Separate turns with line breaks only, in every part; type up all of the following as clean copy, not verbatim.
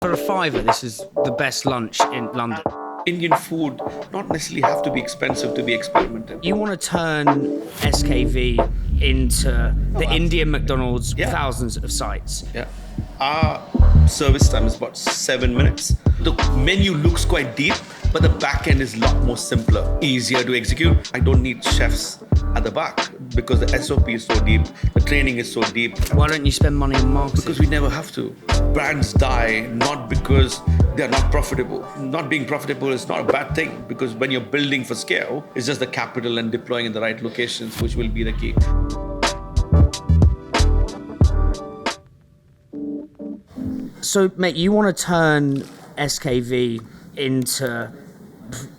For a fiver, this is the best lunch in London.
Indian food not necessarily have to be expensive to be experimented.
You want to turn SKV into the Indian McDonald's,
Yeah.
thousands of sites.
Yeah. Our service time is about 7 minutes. The menu looks quite deep, but the back end is a lot more simpler, easier to execute. I don't need chefs at the back because the SOP is so deep, the training is so deep.
Why don't you spend money on marketing?
Because we never have to. Brands die not because they're not profitable. Not being profitable is not a bad thing because when you're building for scale, it's just the capital and deploying in the right locations which will be the key.
So, mate, you want to turn SKV into,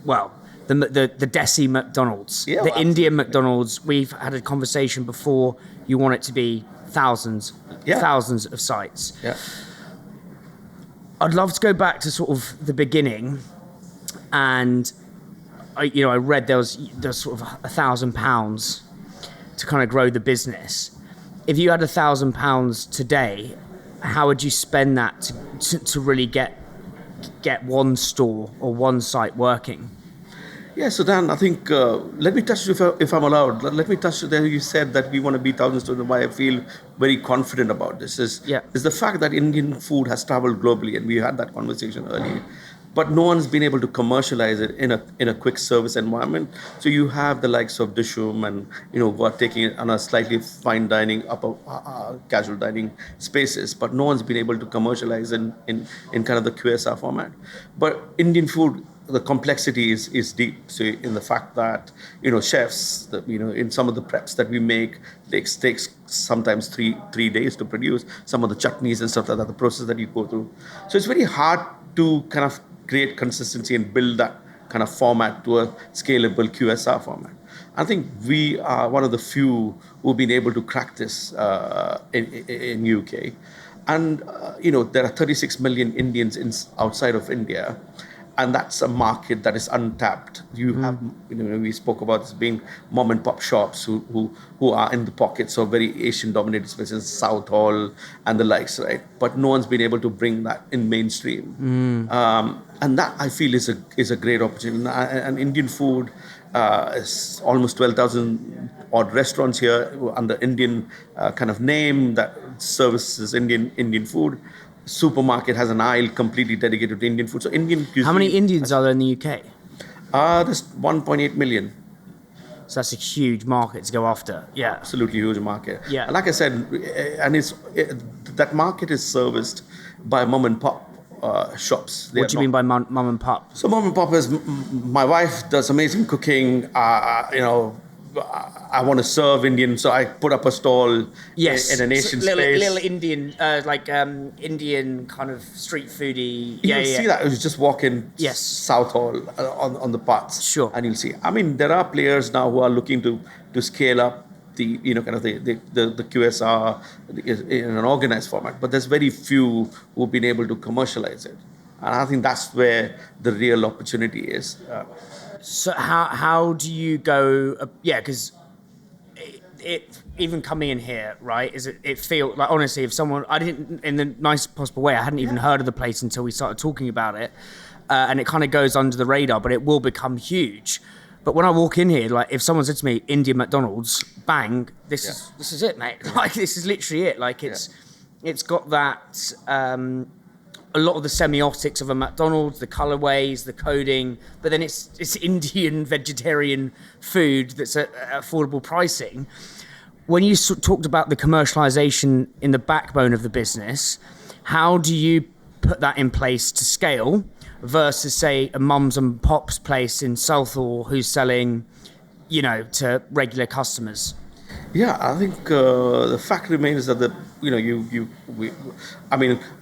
well, the Desi McDonald's,
Yeah,
the
well,
Indian McDonald's. We've had a conversation before. You want it to be thousands of sites.
Yeah.
I'd love to go back to sort of the beginning, and I read there's sort of £1,000 to kind of grow the business. If you had £1,000 today, how would you spend that to really get one store or one site working?
Yeah, so Dan, I think, let me touch, if I'm allowed, let me touch there. You said that we want to be thousands stores, and why I feel very confident about this is the fact that Indian food has traveled globally, and we had that conversation earlier. But no one's been able to commercialize it in a quick service environment. So you have the likes of Dishum and, who are taking it on a slightly fine dining, upper casual dining spaces. But no one's been able to commercialize in kind of the QSR format. But Indian food, the complexity is deep. So in the fact that, chefs, in some of the preps that we make, takes sometimes three days to produce, some of the chutneys and stuff like that, the process that you go through. So it's very hard to kind of create consistency and build that kind of format to a scalable QSR format. I think we are one of the few who've been able to crack this in UK. And, there are 36 million Indians outside of India. And that's a market that is untapped. You have, we spoke about this being mom and pop shops who are in the pockets of very Asian-dominated spaces, South Hall and the likes, right? But no one's been able to bring that in mainstream. And that I feel is a great opportunity. And Indian food is almost 12,000 odd restaurants here under Indian kind of name that services Indian food. Supermarket has an aisle completely dedicated to Indian food. So Indian cuisine.
How many Indians are there in the UK?
There's 1.8 million.
So that's a huge market to go after. Yeah.
Absolutely huge market.
Yeah.
And like I said, and that market is serviced by mom and pop shops.
What do you mean by mum and pop?
So mom and pop is, my wife does amazing cooking, I want to serve Indian, so I put up a stall in an Asian space.
Little Indian, Indian kind of street foodie.
You'll see that. You just walk in
Yes.
South Hall on the paths.
Sure.
And you'll see. I mean, there are players now who are looking to scale up the QSR in an organized format, but there's very few who've been able to commercialize it. And I think that's where the real opportunity is.
So how do you go? Because it even coming in here, right? It feel like, honestly, if someone, I didn't, in the nicest possible way, I hadn't even heard of the place until we started talking about it, and it kind of goes under the radar, but it will become huge. But when I walk in here, like if someone said to me, Indian McDonald's, bang, this is it, mate. Like this is literally it. Like it's got that. A lot of the semiotics of a McDonald's, the colorways, the coding, but then it's Indian vegetarian food that's at affordable pricing. When you talked about the commercialization in the backbone of the business, how do you put that in place to scale versus, say, a mums and pops place in Southall who's selling, to regular customers?
Yeah, I think the fact remains that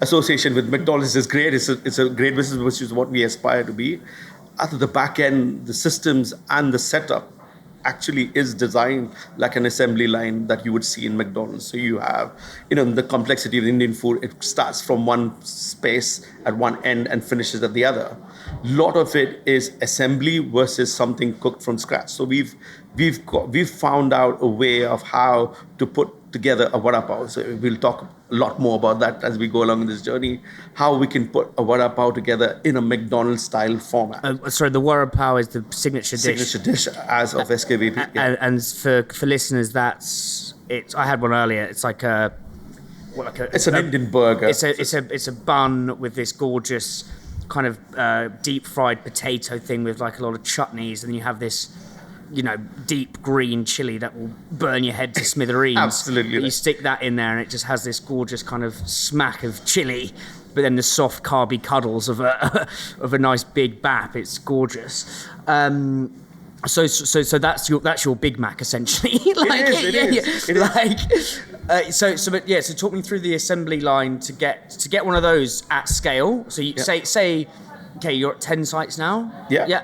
association with McDonald's is great. It's a great business, which is what we aspire to be. At the back end, the systems and the setup actually is designed like an assembly line that you would see in McDonald's. So you have, the complexity of Indian food. It starts from one space at one end and finishes at the other. A lot of it is assembly versus something cooked from scratch. So we've found out a way of how to put together a vada pav. So we'll talk a lot more about that as we go along in this journey, how we can put a vada pav together in a McDonald's style format.
Sorry, the vada pav is the signature
dish as of SKVP.
And for listeners, I had one earlier. It's like it's
an Indian burger.
It's a bun with this gorgeous kind of deep fried potato thing with like a lot of chutneys, and you have this, deep green chili that will burn your head to smithereens.
Absolutely.
But you stick that in there, and it just has this gorgeous kind of smack of chili, but then the soft carby cuddles of a nice big bap. It's gorgeous. So that's your Big Mac essentially. So talk me through the assembly line to get one of those at scale. So you say, okay, you're at 10 sites now.
Yeah.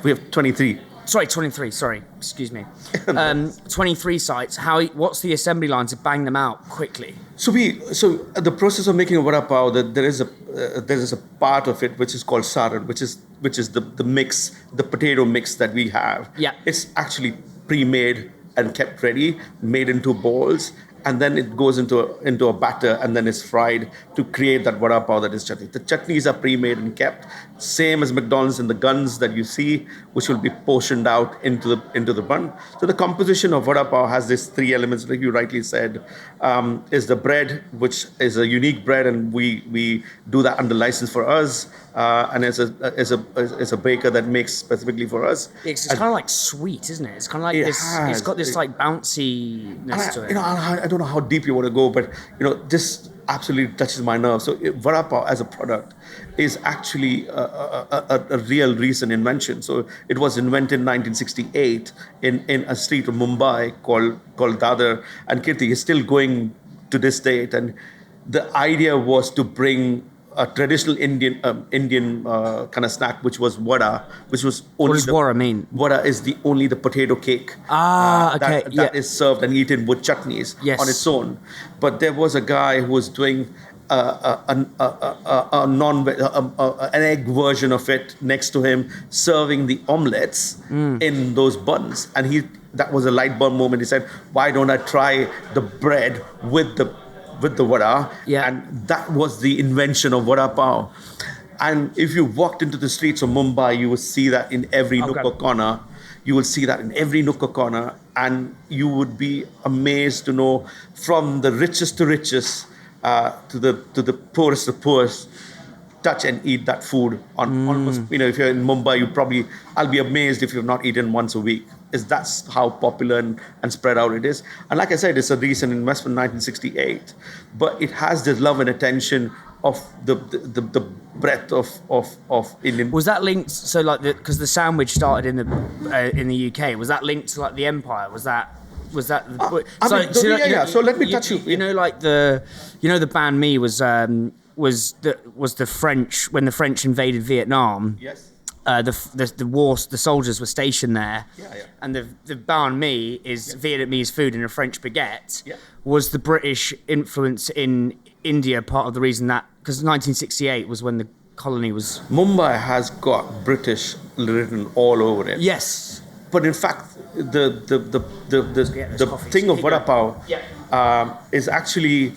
We have 23.
Sorry, 23. Sorry, excuse me. 23 sites. What's the assembly line to bang them out quickly?
So the process of making a vada pav, there is a part of it which is called saran, which is the mix, the potato mix that we have.
Yeah.
It's actually pre-made and kept ready, made into balls, and then it goes into a batter, and then it's fried to create that vada pav that is chutney. The chutneys are pre-made and kept, same as McDonald's in the guns that you see, which will be portioned out into the bun. So the composition of vada pav has these three elements, like you rightly said, is the bread, which is a unique bread, and we do that under license for us, and it's a baker that makes specifically for us.
It's kind of like sweet, isn't it? It's kind of like it's got this like bounciness to it.
I don't know how deep you want to go, but this absolutely touches my nerve. So vada pav as a product is actually a real recent invention. So it was invented in 1968 in a street of Mumbai called Vada, and Kirti is still going to this date. And the idea was to bring a traditional Indian kind of snack, which was vada, which was only.
What does vada mean?
Vada is the potato cake.
Okay.
That is served and eaten with chutneys on its own. But there was a guy who was doing an egg version of it next to him, serving the omelets in those buns, and that was a light bulb moment. He said, "Why don't I try the bread with the vada?" And that was the invention of vada pav. And if you walked into the streets of Mumbai, you would see that in every nook or corner. You will see that in every nook or corner, and you would be amazed to know, from the richest to richest to the poorest of poorest, touch and eat that food on almost. If you're in Mumbai, I'll be amazed if you've not eaten once a week. That's how popular and spread out it is. And like I said, it's a recent investment, 1968, but it has this love and attention of the breadth of Indian.
Was that linked? So because the sandwich started in the UK, was that linked to like the empire? Was that?
So let me touch you.
The banh mi was the French, when the French invaded Vietnam.
Yes.
The soldiers were stationed there, and the banh mi is Vietnamese food in a French baguette. Was the British influence in India part of the reason that, because 1968 was when the colony was...
Mumbai has got British written all over it.
Yes.
But in fact, the thing of vada pav is actually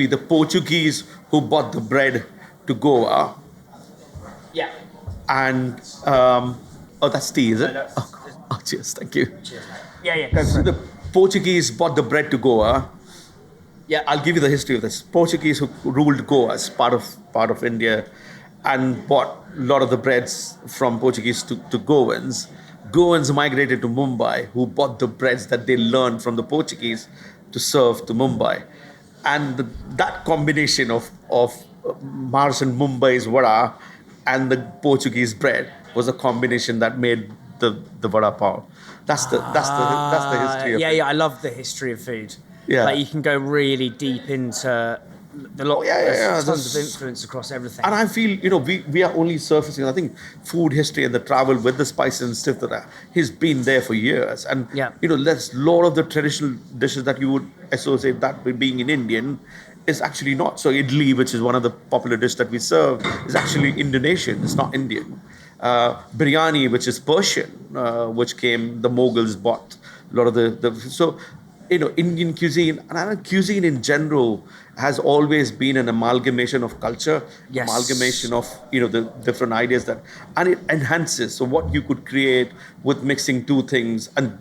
the Portuguese who bought the bread to Goa.
Yeah.
And that's tea, is it? Oh, cheers, thank you.
Cheers, mate. Yeah, go for it.
The Portuguese bought the bread to Goa.
Yeah.
I'll give you the history of this. Portuguese who ruled Goa as part of India and bought a lot of the breads from Portuguese to Goans. Goans migrated to Mumbai, who bought the breads that they learned from the Portuguese to serve to Mumbai. And that combination of Mars and Mumbai's vada and the Portuguese bread was a combination that made the vada pav. That's the history of it.
Yeah, I love the history of food.
Yeah.
Like you can go really deep into there's tons of influence across everything.
And I feel, we are only surfacing. I think food history and the travel with the spices and stuff that has been there for years. And, there's a lot of the traditional dishes that you would associate that with being an Indian is actually not. So idli, which is one of the popular dishes that we serve, is actually Indonesian. It's not Indian. Biryani, which is Persian, which the Mughals bought A lot of so Indian cuisine and I think cuisine in general has always been an amalgamation of culture,
Yes.
amalgamation of the different ideas and it enhances. So what you could create with mixing two things, and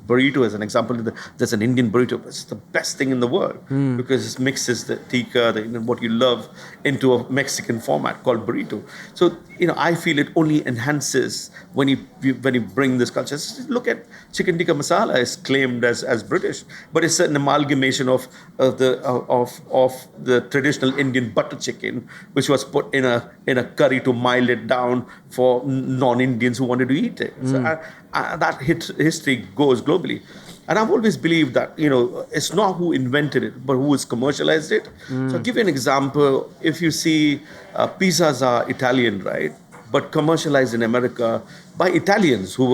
burrito as an example. There's an Indian burrito. It's the best thing in the world because it mixes the tikka, what you love, into a Mexican format called burrito. So I feel it only enhances when you bring this culture. Look at chicken tikka masala is claimed as British, but it's an amalgamation of the traditional Indian butter chicken, which was put in a curry to mild it down for non-Indians who wanted to eat it. So that history goes globally. And I've always believed that, it's not who invented it, but who has commercialized it. So I'll give you an example. If you see pizzas are Italian, right? But commercialized in America by Italians who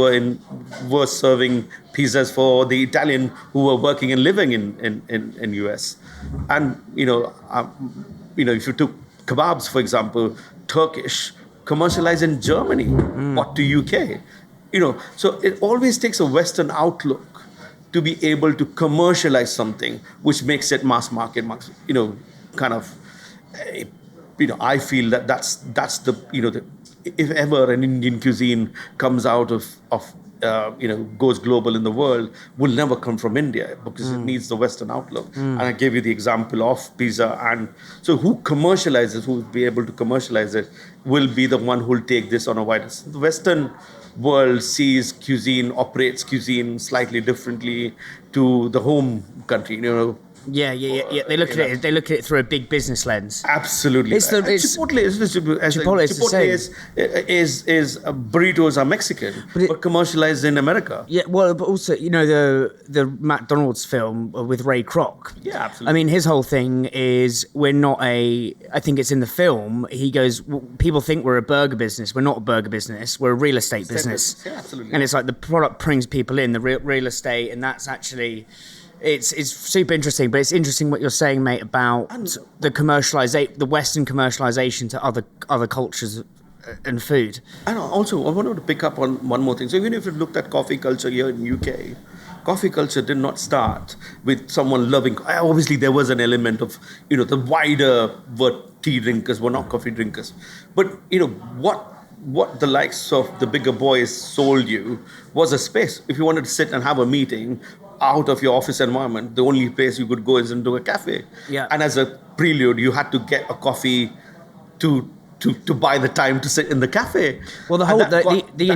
were serving pizzas for the Italian who were working and living in US. And, if you took kebabs, for example, Turkish, commercialized in Germany, bought to UK. So it always takes a Western outlook to be able to commercialize something, which makes it mass market, kind of, I feel that's the, if ever an Indian cuisine comes out of goes global in the world, will never come from India because it needs the Western outlook. And I gave you the example of pizza. And so who will be able to commercialize it, will be the one who will take this on a wider. The Western world operates cuisine slightly differently to the home country.
Yeah. They look at it. They look at it through a big business lens.
Absolutely. Chipotle is burritos are Mexican, but commercialized in America.
Yeah, well, but also the McDonald's film with Ray Kroc.
Yeah, absolutely.
I mean, his whole thing is I think it's in the film. He goes, people think we're a burger business. We're not a burger business. We're a real estate business.
Yeah, absolutely.
And it's like the product brings people in, the real estate, and that's actually. It's super interesting, but it's interesting what you're saying, mate, about the Western commercialization to other cultures and food.
And also, I wanted to pick up on one more thing. So even if you looked at coffee culture here in UK, coffee culture did not start with someone loving. Obviously, there was an element of the wider tea drinkers were not coffee drinkers, but what the likes of the bigger boys sold you was a space. If you wanted to sit and have a meeting out of your office environment, the only place you could go is into a cafe.
Yeah.
And as a prelude, you had to get a coffee to buy the time to sit in the cafe.
Well, the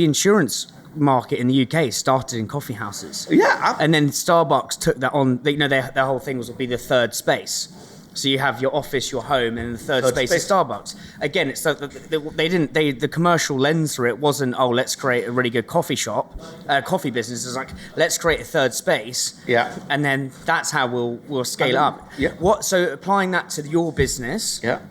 insurance market in the UK started in coffee houses.
Yeah.
And then Starbucks took that on. Their whole thing would be the third space. So you have your office, your home, and the third space is Starbucks. Again, it's the commercial lens for it wasn't, let's create a really good coffee business. It's like, let's create a third space.
Yeah.
And then that's how we'll scale up.
Yeah.
So applying that to your business.
Yeah.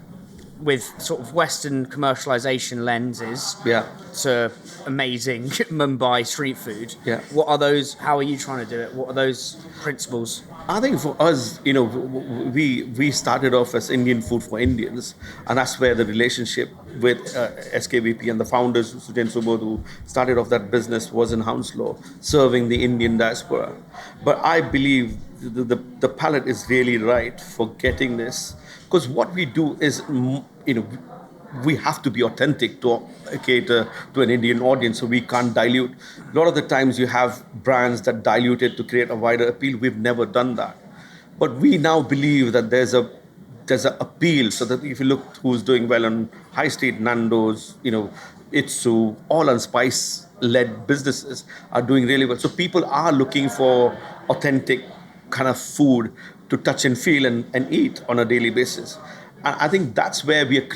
With sort of Western commercialization lenses.
Yeah.
To amazing Mumbai street food.
Yeah.
What are those? How are you trying to do it? What are those principles?
I think for us, we started off as Indian food for Indians, and that's where the relationship with SKVP and the founders, Sujan Subodh, who started off that business, was in Hounslow, serving the Indian diaspora. But I believe the palate is really right for getting this, because what we do is, we have to be authentic to cater to an Indian audience, so we can't dilute. A lot of the times you have brands that dilute it to create a wider appeal. We've never done that. But we now believe that there's an appeal, so that if you look who's doing well on High Street, Nando's, Itsu, all on spice-led businesses are doing really well. So people are looking for authentic kind of food to touch and feel and eat on a daily basis. And I think that's where we are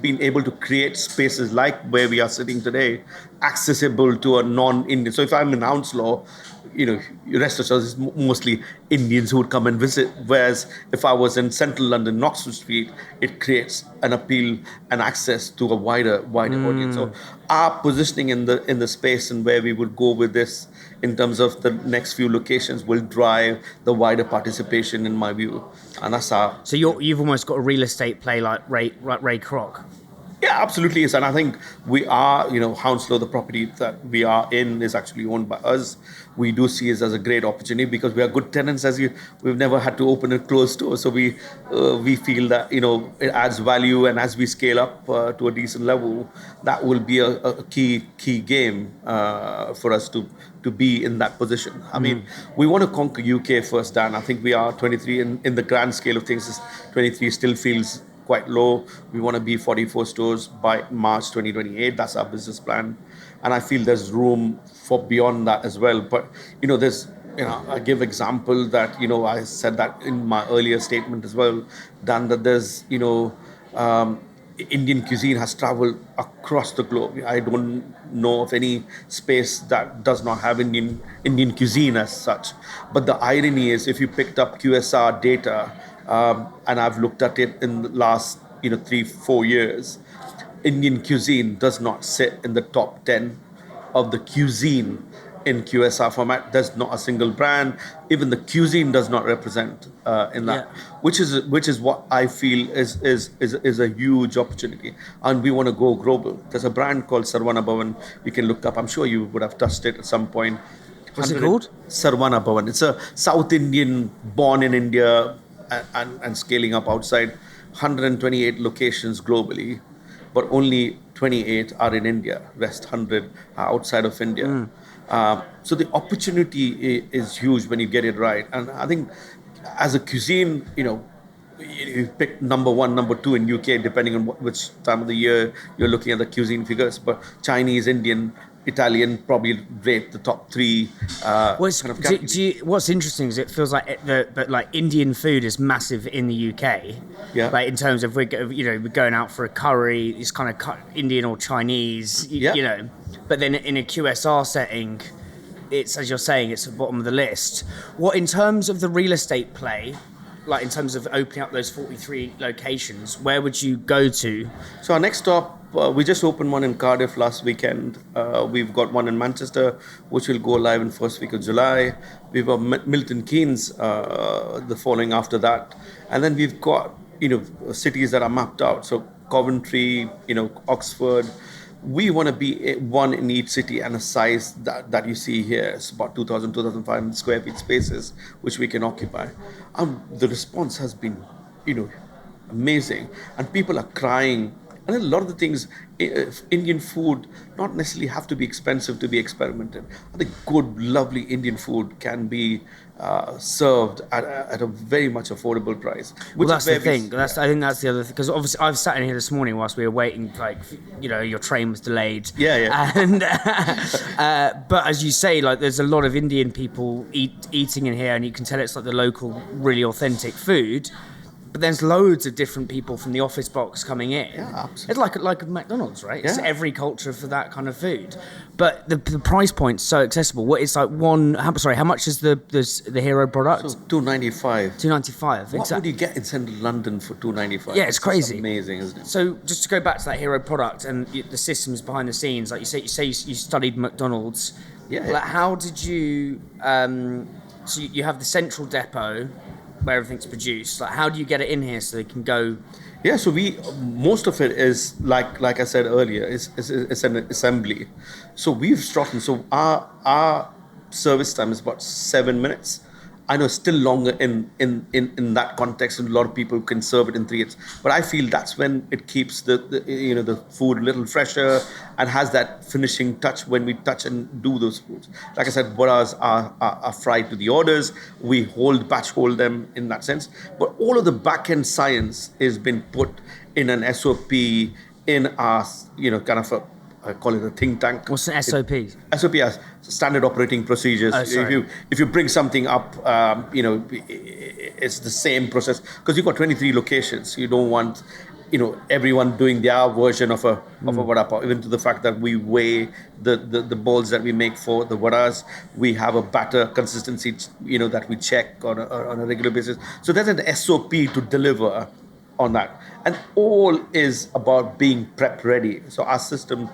being able to create spaces like where we are sitting today, accessible to a non-Indian. So if I'm in Hounslow, rest assured it's mostly Indians who would come and visit. Whereas if I was in central London, Knoxwood Street, it creates an appeal and access to a wider audience. So our positioning in the space and where we would go with this in terms of the next few locations will drive the wider participation, in my view. And that's our...
So you've almost got a real estate play like Ray Kroc.
Yeah, absolutely is. And I think we are, Hounslow, the property that we are in is actually owned by us. We do see it as a great opportunity because we are good tenants. We've never had to open a closed store. So we feel that, it adds value. And as we scale up to a decent level, that will be a key game for us to be in that position. I mean, we want to conquer UK first, Dan. I think we are 23 in the grand scale of things. 23 still feels quite low. We want to be 44 stores by March 2028. That's our business plan. And I feel there's room for beyond that as well. But, I give example that, I said that in my earlier statement as well, Dan, that there's, Indian cuisine has traveled across the globe. I don't know of any space that does not have Indian cuisine as such. But the irony is, if you picked up QSR data, and I've looked at it in the last 3-4 years, Indian cuisine does not sit in the top 10 of the cuisine in QSR format. There's not a single brand. Even the cuisine does not represent in that, which is what I feel is a huge opportunity, and we want to go global. There's a brand called Sarvana Bhavan. You can look up. I'm sure you would have touched it at some point.
What's it called?
Sarvana Bhavan. It's a South Indian, born in India and scaling up outside. 128 locations globally, but only 28 are in India. Rest 100 are outside of India. So the opportunity is huge when you get it right. And I think as a cuisine, you pick number 1, number 2 in UK, depending on which time of the year you're looking at the cuisine figures. But Chinese, Indian, Italian probably rate the top 3
what's interesting is it feels like like Indian food is massive in the UK.
Yeah.
Like in terms of we're going out for a curry, it's kind of Indian or Chinese. But then in a QSR setting, it's, as you're saying, it's at the bottom of the list. What in terms of the real estate play? Like in terms of opening up those 43 locations, where would you go to?
So our next stop, we just opened one in Cardiff last weekend. We've got one in Manchester, which will go live in first week of July. We've got Milton Keynes the following after that. And then we've got, cities that are mapped out. So Coventry, Oxford. We want to be one in each city and a size that you see here. It's about 2,000, 2,500 square feet spaces, which we can occupy. The response has been, amazing. And people are crying. And a lot of the things, Indian food, not necessarily have to be expensive to be experimented. I think good, lovely Indian food can be served at a very much affordable price.
Well, that's the thing. I think that's the other thing. Because obviously, I've sat in here this morning whilst we were waiting, your train was delayed.
Yeah.
And but as you say, like there's a lot of Indian people eating in here, and you can tell it's like the local, really authentic food. But there's loads of different people from the office blocks coming in.
Yeah, absolutely.
It's like a McDonald's, right?
Yeah.
It's every culture for that kind of food. But the price point's so accessible. What is like how much is the hero product?
So $2.95.
$2.95.
What would you get in central London for $2.95?
Yeah, it's crazy.
It's amazing, isn't it?
So just to go back to that hero product and the systems behind the scenes, like you say you studied McDonald's.
Yeah.
Like how did you? So you have the central depot where everything's produced. Like how do you get it in here so they can go?
Yeah, so most of it is like I said earlier, it's an assembly. So we've shortened. So our service time is about 7 minutes. I know it's still longer in that context, and a lot of people can serve it in 3 minutes. But I feel that's when it keeps the food a little fresher and has that finishing touch when we touch and do those foods. Like I said, vadas are fried to the orders. We batch hold them in that sense. But all of the back end science has been put in an SOP in our kind of I call it a think tank.
What's an SOP?
SOP is standard operating procedures. If you bring something up, it's the same process because you've got 23 locations. You don't want, everyone doing their version of a vada pav. Even to the fact that we weigh the balls that we make for the vadas. We have a batter consistency, that we check on a regular basis. So there's an SOP to deliver on that, and all is about being prep ready. So our system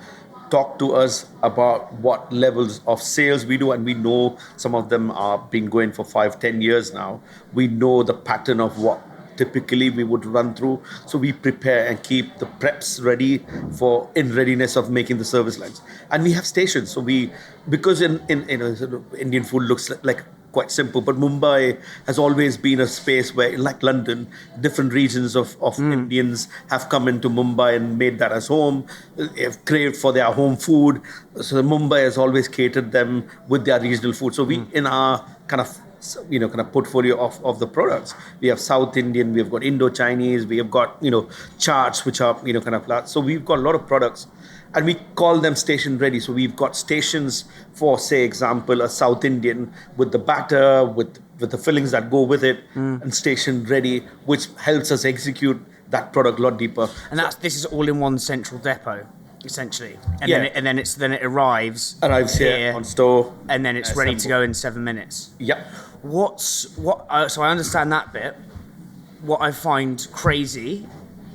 talk to us about what levels of sales we do, and we know some of them are been going for 5-10 years now. We know the pattern of what typically we would run through. So we prepare and keep the preps ready for in readiness of making the service lines. And we have stations. So because in Indian food looks like quite simple, but Mumbai has always been a space where, like London, different regions of Indians have come into Mumbai and made that as home, have craved for their home food. So Mumbai has always catered them with their regional food. So we, in our kind of portfolio of the products, we have South Indian, we have got Indo-Chinese, we have got, chaats, which are, so we've got a lot of products. And we call them station ready. So we've got stations for, say, example, a South Indian with the batter, with the fillings that go with it, and station ready, which helps us execute that product a lot deeper.
And this is all in one central depot, essentially. And then it arrives
here on store,
and then it's ready to go in 7 minutes.
Yep.
So I understand that bit. What I find crazy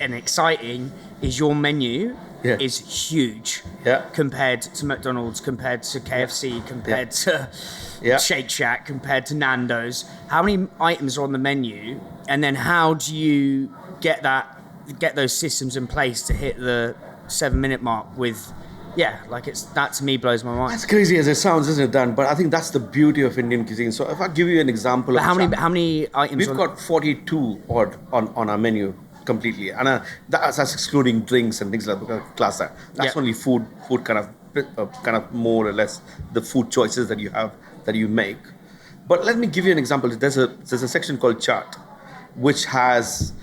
and exciting is your menu. Is huge compared to McDonald's, compared to KFC, compared to Shake Shack, compared to Nando's. How many items are on the menu, and then how do you get those systems in place to hit the 7 minute mark with? That to me blows my mind.
As crazy as it sounds, isn't it, Dan? But I think that's the beauty of Indian cuisine. So if I give you an example of
how many items?
We've got 42 odd on our menu. Completely, and that's excluding drinks and things like that. Class that. That's only food kind of more or less the food choices that you make. But let me give you an example. There's a section called chaat, which has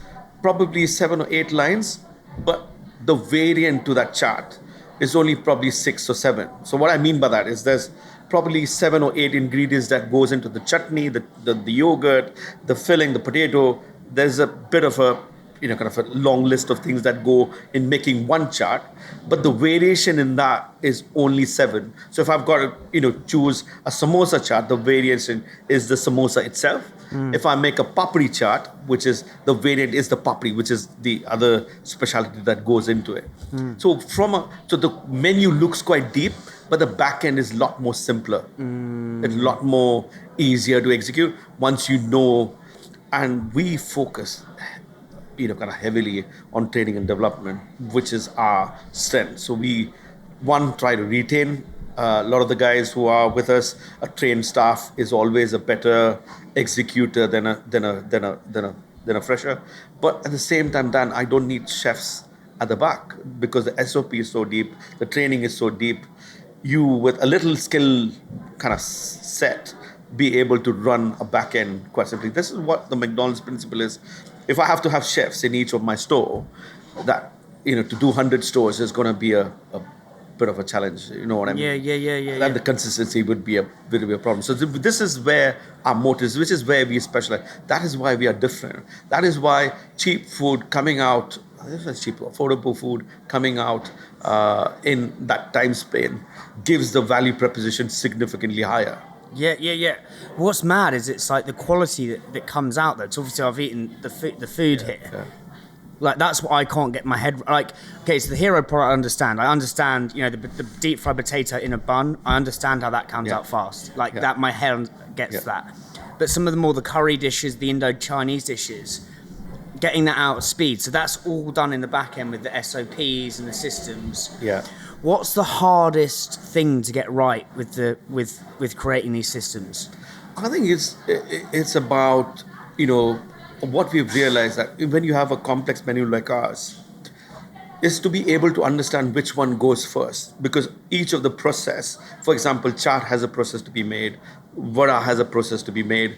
probably 7 or 8 lines, but the variant to that chaat is only probably 6 or 7. So what I mean by that is there's probably 7 or 8 ingredients that goes into the chutney, the yogurt, the filling, the potato. There's a bit of a kind of a long list of things that go in making one chaat, but the variation in that is only 7. So if I've got to choose a samosa chaat, the variation is the samosa itself. If I make a papri chaat, which is the variant is the papri, which is the other specialty that goes into it. So the menu looks quite deep, but the back end is a lot more simpler. It's a lot more easier to execute once you know. And we focus kind of heavily on training and development, which is our strength. So we try to retain a lot of the guys who are with us. A trained staff is always a better executor than a fresher. But at the same time, Dan, I don't need chefs at the back because the SOP is so deep, the training is so deep. You, with a little skill kind of set, be able to run a back end quite simply. This is what the McDonald's principle is. If I have to have chefs in each of my store, that to do 100 stores is going to be a bit of a challenge. You know what I mean?
Yeah.
And the consistency would be a problem. So this is where our motives, which is where we specialize. That is why we are different. That is why cheap food coming out, affordable food coming out in that time span gives the value proposition significantly higher.
Yeah. What's mad is it's like the quality that comes out there. So obviously I've eaten the food here. Yeah. Like that's what I can't get my head like. Okay, so the hero product I understand. I understand, the deep fried potato in a bun. I understand how that comes out fast. That my head gets that. But some of the more the curry dishes, the Indo-Chinese dishes, getting that out of speed. So that's all done in the back end with the SOPs and the systems.
Yeah.
What's the hardest thing to get right with creating these systems?
I think it's about what we've realized that when you have a complex menu like ours, is to be able to understand which one goes first, because each of the process, for example, chaat has a process to be made, vada has a process to be made.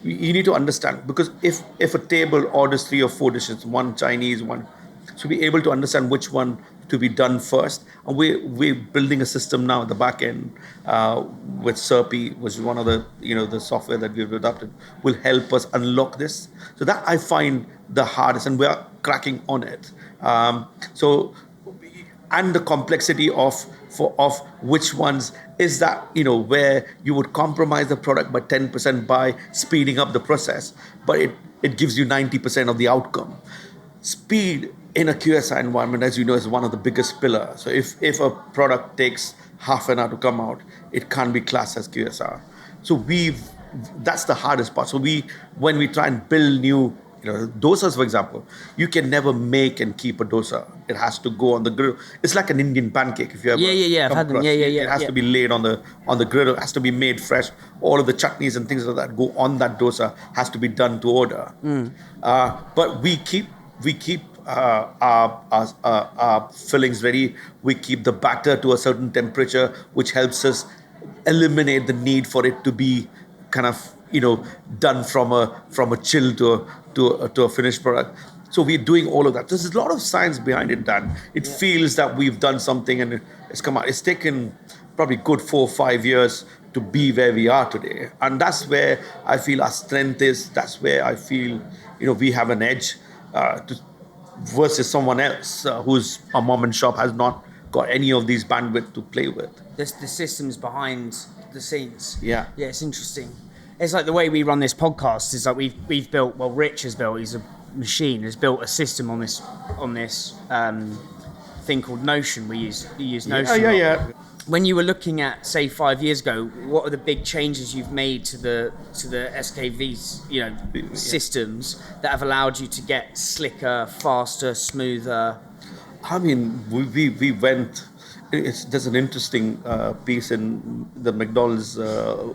You need to understand, because if a table orders 3 or 4 dishes, one Chinese, one, so be able to understand which one to be done first. And we're building a system now at the back end with SERPI, which is one of the software that we've adopted, will help us unlock this. So that I find the hardest, and we are cracking on it. And the complexity of which ones is that, where you would compromise the product by 10% by speeding up the process, but it gives you 90% of the outcome. Speed in a QSR environment, as you know, is one of the biggest pillars. So if a product takes half an hour to come out, it can't be classed as QSR. So that's the hardest part. So when we try and build new dosas, for example, you can never make and keep a dosa. It has to go on the grill. It's like an Indian pancake, if you ever
I've
come
had them.
across. It has to be laid on the grill. It has to be made fresh. All of the chutneys and things like that go on that dosa. Has to be done to order. But we keep our fillings ready. We keep the batter to a certain temperature, which helps us eliminate the need for it to be kind of done from a chill to a finished product. So we're doing all of that. There's a lot of science behind it, Dan. It feels that we've done something and it's come out. It's taken probably good 4 or 5 years to be where we are today, and that's where I feel our strength is. That's where I feel we have an edge versus someone else who's a mom and shop has not got any of these bandwidth to play with.
The systems behind the scenes.
Yeah,
it's interesting. It's like the way we run this podcast is like we've built. Well, Rich has built. He's a machine. Has built a system on this thing called Notion. We use Notion.
Yeah.
When you were looking at, say, 5 years ago, what are the big changes you've made to the SKV's systems that have allowed you to get slicker, faster, smoother?
I mean, we went. There's an interesting piece in the McDonald's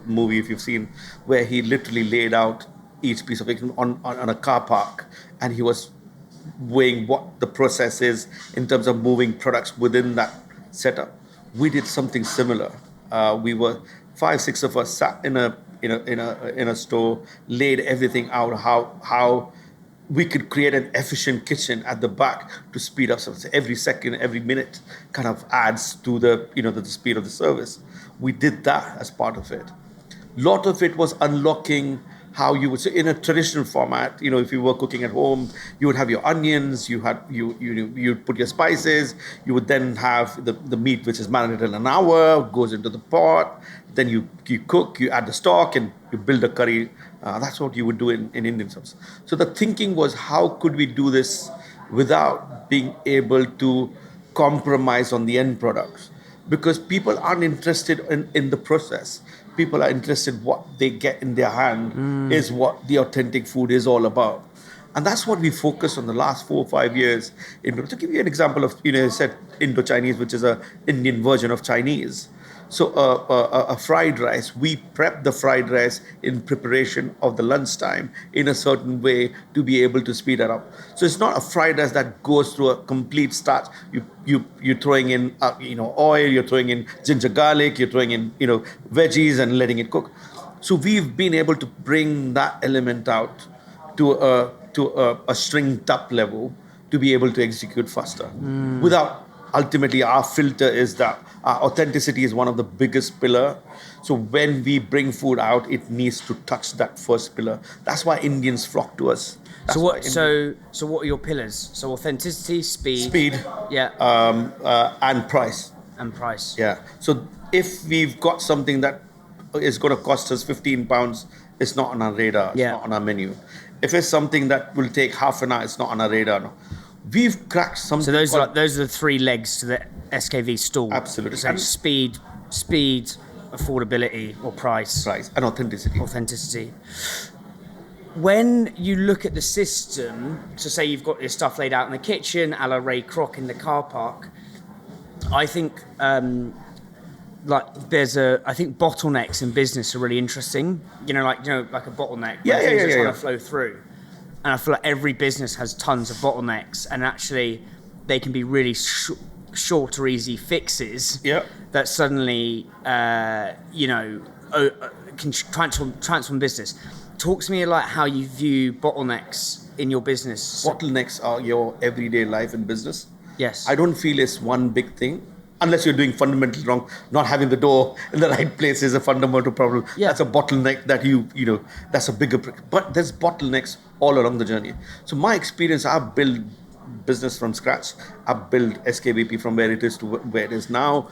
movie, if you've seen, where he literally laid out each piece of it on a car park, and he was weighing what the process is in terms of moving products within that setup. We did something similar. We were 5-6 of us sat in a store, laid everything out how we could create an efficient kitchen at the back to speed up service. Every second, every minute kind of adds to the speed of the service. We did that as part of it. A lot of it was unlocking how you would say in a traditional format. If you were cooking at home, you would have your onions, you'd put your spices, you would then have the meat, which is marinated in an hour, goes into the pot, then you cook, you add the stock, and you build a curry. That's what you would do in Indian subs. So the thinking was, how could we do this without being able to compromise on the end products? Because people aren't interested in the process. People are interested what they get in their hand is what the authentic food is all about. And that's what we focused on the last 4 or 5 years. To give you an example of, you said Indo-Chinese, which is an Indian version of Chinese. So a fried rice, we prep the fried rice in preparation of the lunchtime in a certain way to be able to speed it up. So it's not a fried rice that goes through a complete starch. You're throwing in oil, you're throwing in ginger garlic, you're throwing in veggies and letting it cook. So we've been able to bring that element out to a stringed up level to be able to execute faster without. Ultimately, our filter is that our authenticity is one of the biggest pillar. So when we bring food out, it needs to touch that first pillar. That's why Indians flock to us.
So what are your pillars? So authenticity, speed,
and price. Yeah. So if we've got something that is going to cost us £15, it's not on our radar. It's not on our menu. If it's something that will take half an hour, it's not on our radar. No. We've cracked something.
So those are the 3 legs to the SKV stool.
Absolutely.
So speed, affordability, or price.
Price and authenticity.
When you look at the system, so say you've got your stuff laid out in the kitchen, a la Ray Kroc in the car park, I think I think bottlenecks in business are really interesting. Like a bottleneck. Where things are trying to flow through. And I feel like every business has tons of bottlenecks, and actually they can be really short or easy fixes that suddenly, can transform business. Talk to me about how you view bottlenecks in your business.
Bottlenecks are your everyday life in business.
Yes.
I don't feel it's one big thing. Unless you're doing fundamentally wrong, not having the door in the right place is a fundamental problem. Yeah. That's a bottleneck that that's a bigger. But there's bottlenecks all along the journey. So my experience, I've built business from scratch. I've built SKVP from where it is to where it is now.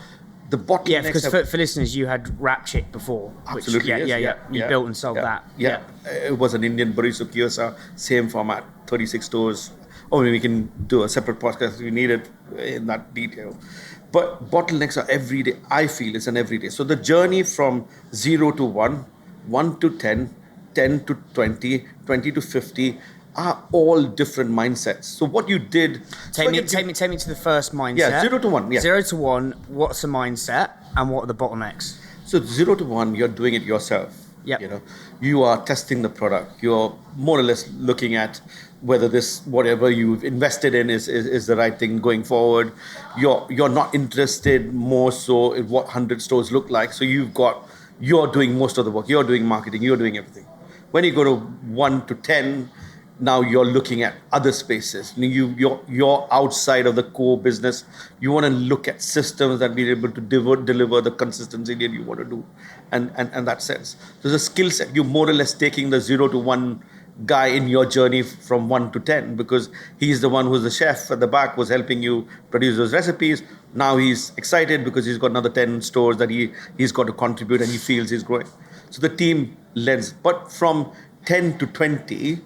The bottlenecks.
Yeah, because for listeners, you had Rapchick before.
Absolutely.
You built and sold that.
Yeah. It was an Indian barista kiosk, same format, 36 stores. Or maybe we can do a separate podcast if you need it in that detail. But bottlenecks are every day. I feel it's an everyday. So the journey from 0 to 1, 1 to 10, 10 to 20, 20 to 50, are all different mindsets. So what you did...
Take me to the first mindset.
Yeah, 0 to 1. Yeah.
0 to 1, what's the mindset and what are the bottlenecks?
So 0 to 1, you're doing it yourself.
Yep.
You know, you are testing the product. You're more or less looking at whether this, whatever you've invested in is the right thing going forward. You're not interested more so in what 100 stores look like. So you're doing most of the work. You're doing marketing. You're doing everything. When you go to 1 to 10, now you're looking at other spaces. You're outside of the core business. You want to look at systems that be able to deliver the consistency that you want to do, and that sense. So the skill set, you're more or less taking the 0 to 1 guy in your journey from 1 to 10, because he's the one who's the chef at the back, who's helping you produce those recipes. Now he's excited because he's got another 10 stores that he's got to contribute, and he feels he's growing. So the team lends. But from 10 to 20,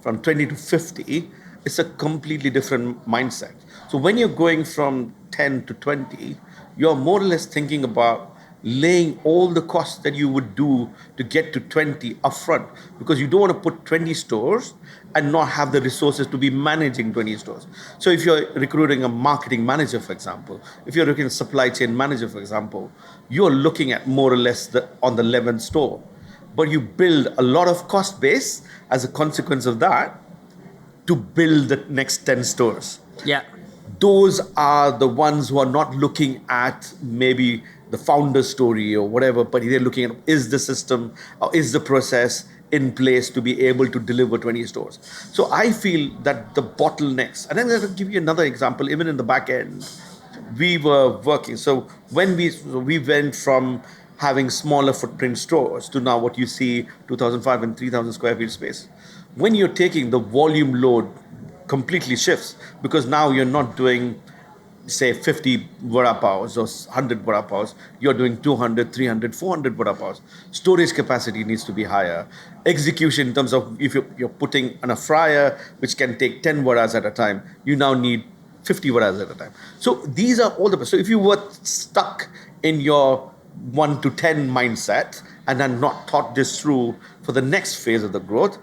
from 20 to 50, it's a completely different mindset. So when you're going from 10 to 20, you're more or less thinking about laying all the costs that you would do to get to 20 upfront, because you don't want to put 20 stores and not have the resources to be managing 20 stores. So if you're recruiting a marketing manager, for example, if you're looking at a supply chain manager, for example, you're looking at more or less on the 11th store. But you build a lot of cost base as a consequence of that to build the next 10 stores.
Yeah.
Those are the ones who are not looking at maybe the founder's story or whatever, but they're looking at, is the system or is the process in place to be able to deliver 20 stores? So I feel that the bottlenecks, and then I'll give you another example, even in the back end, we were working. So when we went from having smaller footprint stores to now what you see 2,500 and 3,000 square feet space. When you're taking the volume load completely shifts, because now you're not doing, say, 50 vada pavs or 100 vada pavs. You're doing 200, 300, 400 vada pavs. Storage capacity needs to be higher. Execution in terms of if you're putting on a fryer, which can take 10 vadas at a time, you now need 50 vadas at a time. So these are all so if you were stuck in your 1 to 10 mindset and then not thought this through for the next phase of the growth,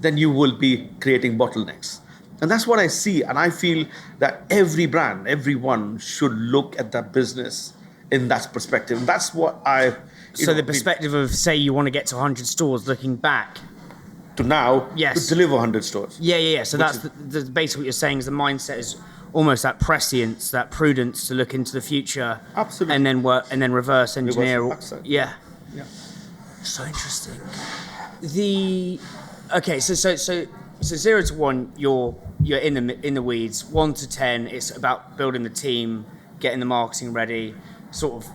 then you will be creating bottlenecks. And that's what I see. And I feel that every brand, everyone should look at that business in that perspective. And that's what
So the perspective of, say, you want to get to 100 stores, looking back
to now,
yes,
to deliver 100 stores.
Yeah. So that's basically what you're saying is the mindset is almost that prescience, that prudence to look into the future.
Absolutely.
And then work, and then reverse engineer.
Yeah.
So interesting. So 0 to 1, you're in the weeds. 1 to 10, it's about building the team, getting the marketing ready. Sort of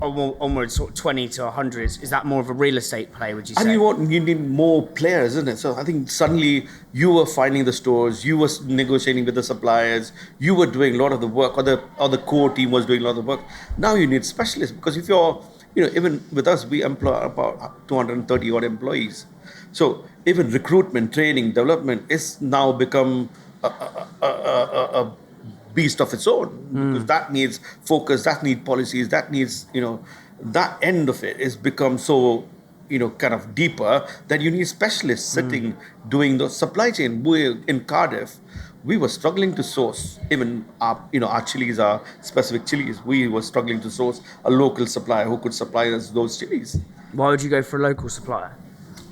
onwards, sort of 20 to 100. Is that more of a real estate play? Would you say?
And you need more players, isn't it? So I think suddenly you were finding the stores, you were negotiating with the suppliers, you were doing a lot of the work, or the core team was doing a lot of the work. Now you need specialists, because if you're, even with us, we employ about 230 odd employees. So even recruitment, training, development is now become a beast of its own, because that needs focus, that needs policies, that needs, that end of it is become so, kind of deeper that you need specialists sitting doing the supply chain. In Cardiff, we were struggling to source even our chilies, our specific chilies. We were struggling to source a local supplier who could supply us those chilies.
Why would you go for a local supplier?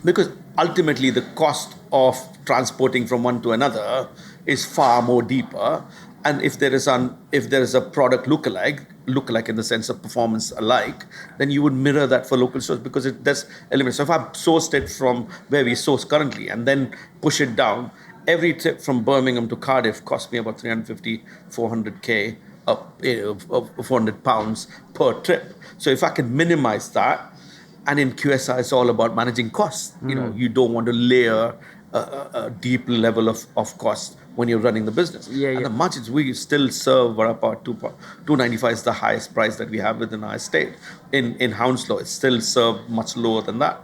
Because ultimately the cost of transporting from one to another is far more deeper. And if there is a product lookalike in the sense of performance alike, then you would mirror that for local stores, because it does eliminate. So if I sourced it from where we source currently and then push it down, every trip from Birmingham to Cardiff cost me about 350, 400k, 400 pounds per trip. So if I can minimize that, and in QSR, it's all about managing costs. You don't want to layer a deep level of cost when you're running the business. And the margins, we still serve vada pav 295 is the highest price that we have within our estate. In Hounslow, it's still served much lower than that.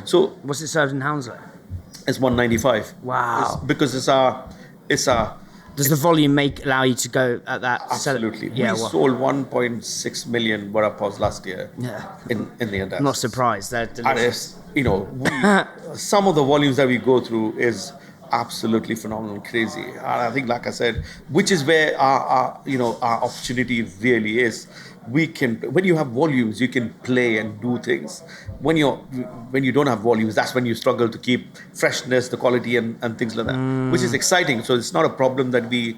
So
what's it served in Hounslow?
It's 195.
Wow.
Because it's our
does the volume allow you to go at that?
Absolutely. We sold 1.6 million vada pavs last year. In the entire.
Not surprised. They're delicious.
And some of the volumes that we go through is absolutely phenomenal, crazy. And I think, like I said, which is where our opportunity really is. We can, when you have volumes, you can play and do things. When you don't have volumes, that's when you struggle to keep freshness, the quality, and things like that, which is exciting. So it's not a problem that we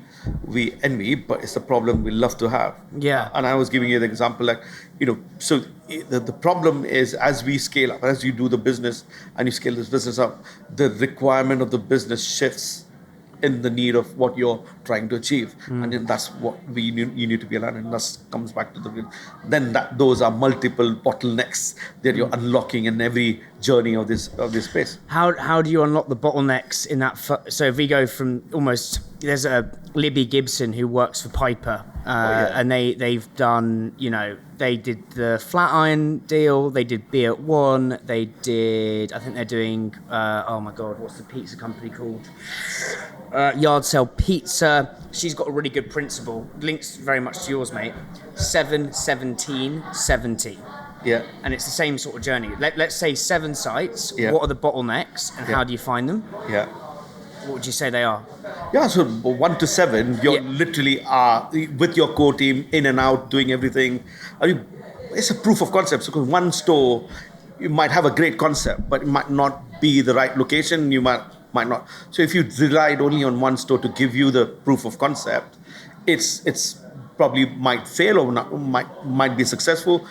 envy, but it's a problem we love to have.
Yeah.
And I was giving you the example, like, so the problem is, as we scale up, as you do the business and you scale this business up, the requirement of the business shifts in the need of what you're trying to achieve, and then that's what you need to be aligned. And that comes back to then those are multiple bottlenecks that you're unlocking in every journey of this space.
How do you unlock the bottlenecks in that? So if we go from there's a Libby Gibson who works for Piper, and they've done, they did the Flatiron deal, they did Be at One, I think they're doing, oh my God, what's the pizza company called? Yard Sale Pizza. She's got a really good principle, links very much to yours, mate. 7-17-70.
Yeah.
And it's the same sort of journey. Let's say 7 sites.
Yeah.
What are the bottlenecks and how do you find them?
Yeah.
What would you say they are?
Yeah, so 1 to 7, you're literally with your core team, in and out, doing everything. I mean, it's a proof of concept. Because one store, you might have a great concept, but it might not be the right location. You might not. So if you relied only on one store to give you the proof of concept, it's probably might fail or not, might be successful.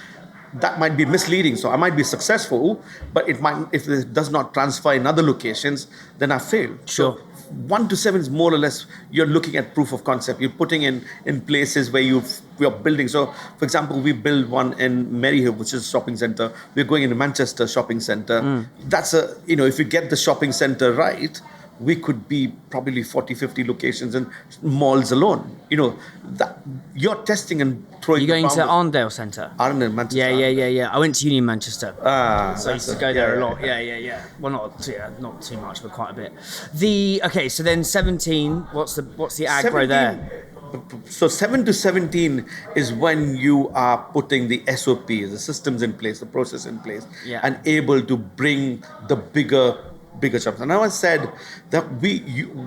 That might be misleading. So I might be successful, but if it does not transfer in other locations, then I failed.
Sure.
So 1 to 7 is more or less, you're looking at proof of concept. You're putting in places where you're building. So, for example, we build one in Maryhill, which is a shopping center. We're going into Manchester shopping center. That's if you get the shopping center right, we could be probably 40, 50 locations and malls alone. That you're testing and throwing.
You're going to Arndale Centre?
Arndale, Manchester.
Yeah. I went to uni in Manchester. So I used to go there a lot. Yeah. Well, not too much, but quite a bit. So then 17, what's the aggro
17,
there?
So 7 to 17 is when you are putting the SOPs, the systems in place, the process in place, and able to bring the bigger jumps. And I always said that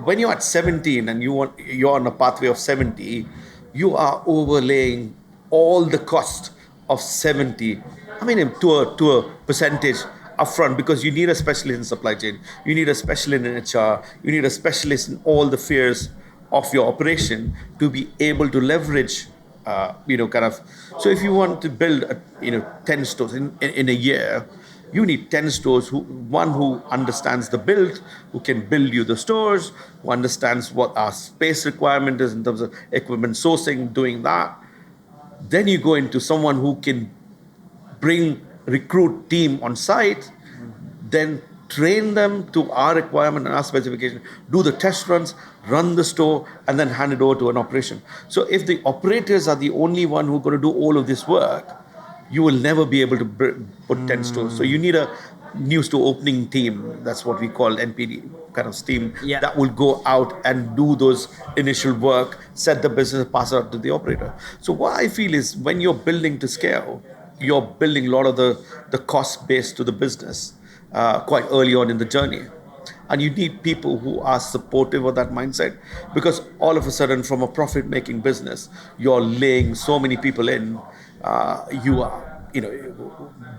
when you're at 17 and you're on a pathway of 70, you are overlaying all the cost of 70. I mean, to a percentage upfront, because you need a specialist in supply chain, you need a specialist in HR, you need a specialist in all the fears of your operation to be able to leverage. So if you want to build 10 stores in a year, you need 10 stores who understands the build, who can build you the stores, who understands what our space requirement is in terms of equipment sourcing, doing that. Then you go into someone who can recruit team on site, then train them to our requirement and our specification, do the test runs, run the store, and then hand it over to an operation. So if the operators are the only one who are going to do all of this work, you will never be able to put 10 stores. So you need a new store opening team. That's what we call NPD kind of team that will go out and do those initial work, set the business, pass it out to the operator. So what I feel is when you're building to scale, you're building a lot of the cost base to the business quite early on in the journey. And you need people who are supportive of that mindset, because all of a sudden from a profit-making business, you're laying so many people in. You are,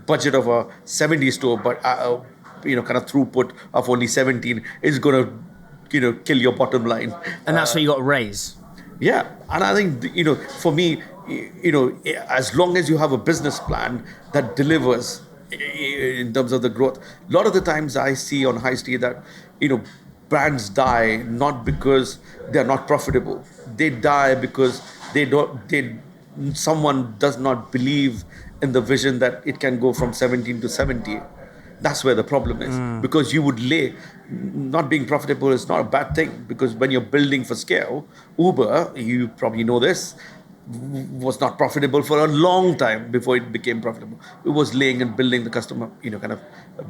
budget of a 70 store, but kind of throughput of only 17 is going to, kill your bottom line.
And that's what you got to raise.
Yeah, and I think for me, as long as you have a business plan that delivers in terms of the growth. A lot of the times I see on high street that brands die not because they're not profitable. They die because someone does not believe in the vision that it can go from 17 to 70. That's where the problem is. Because you would not being profitable is not a bad thing, because when you're building for scale, Uber, you probably know this, was not profitable for a long time before it became profitable. It was laying and building the customer, kind of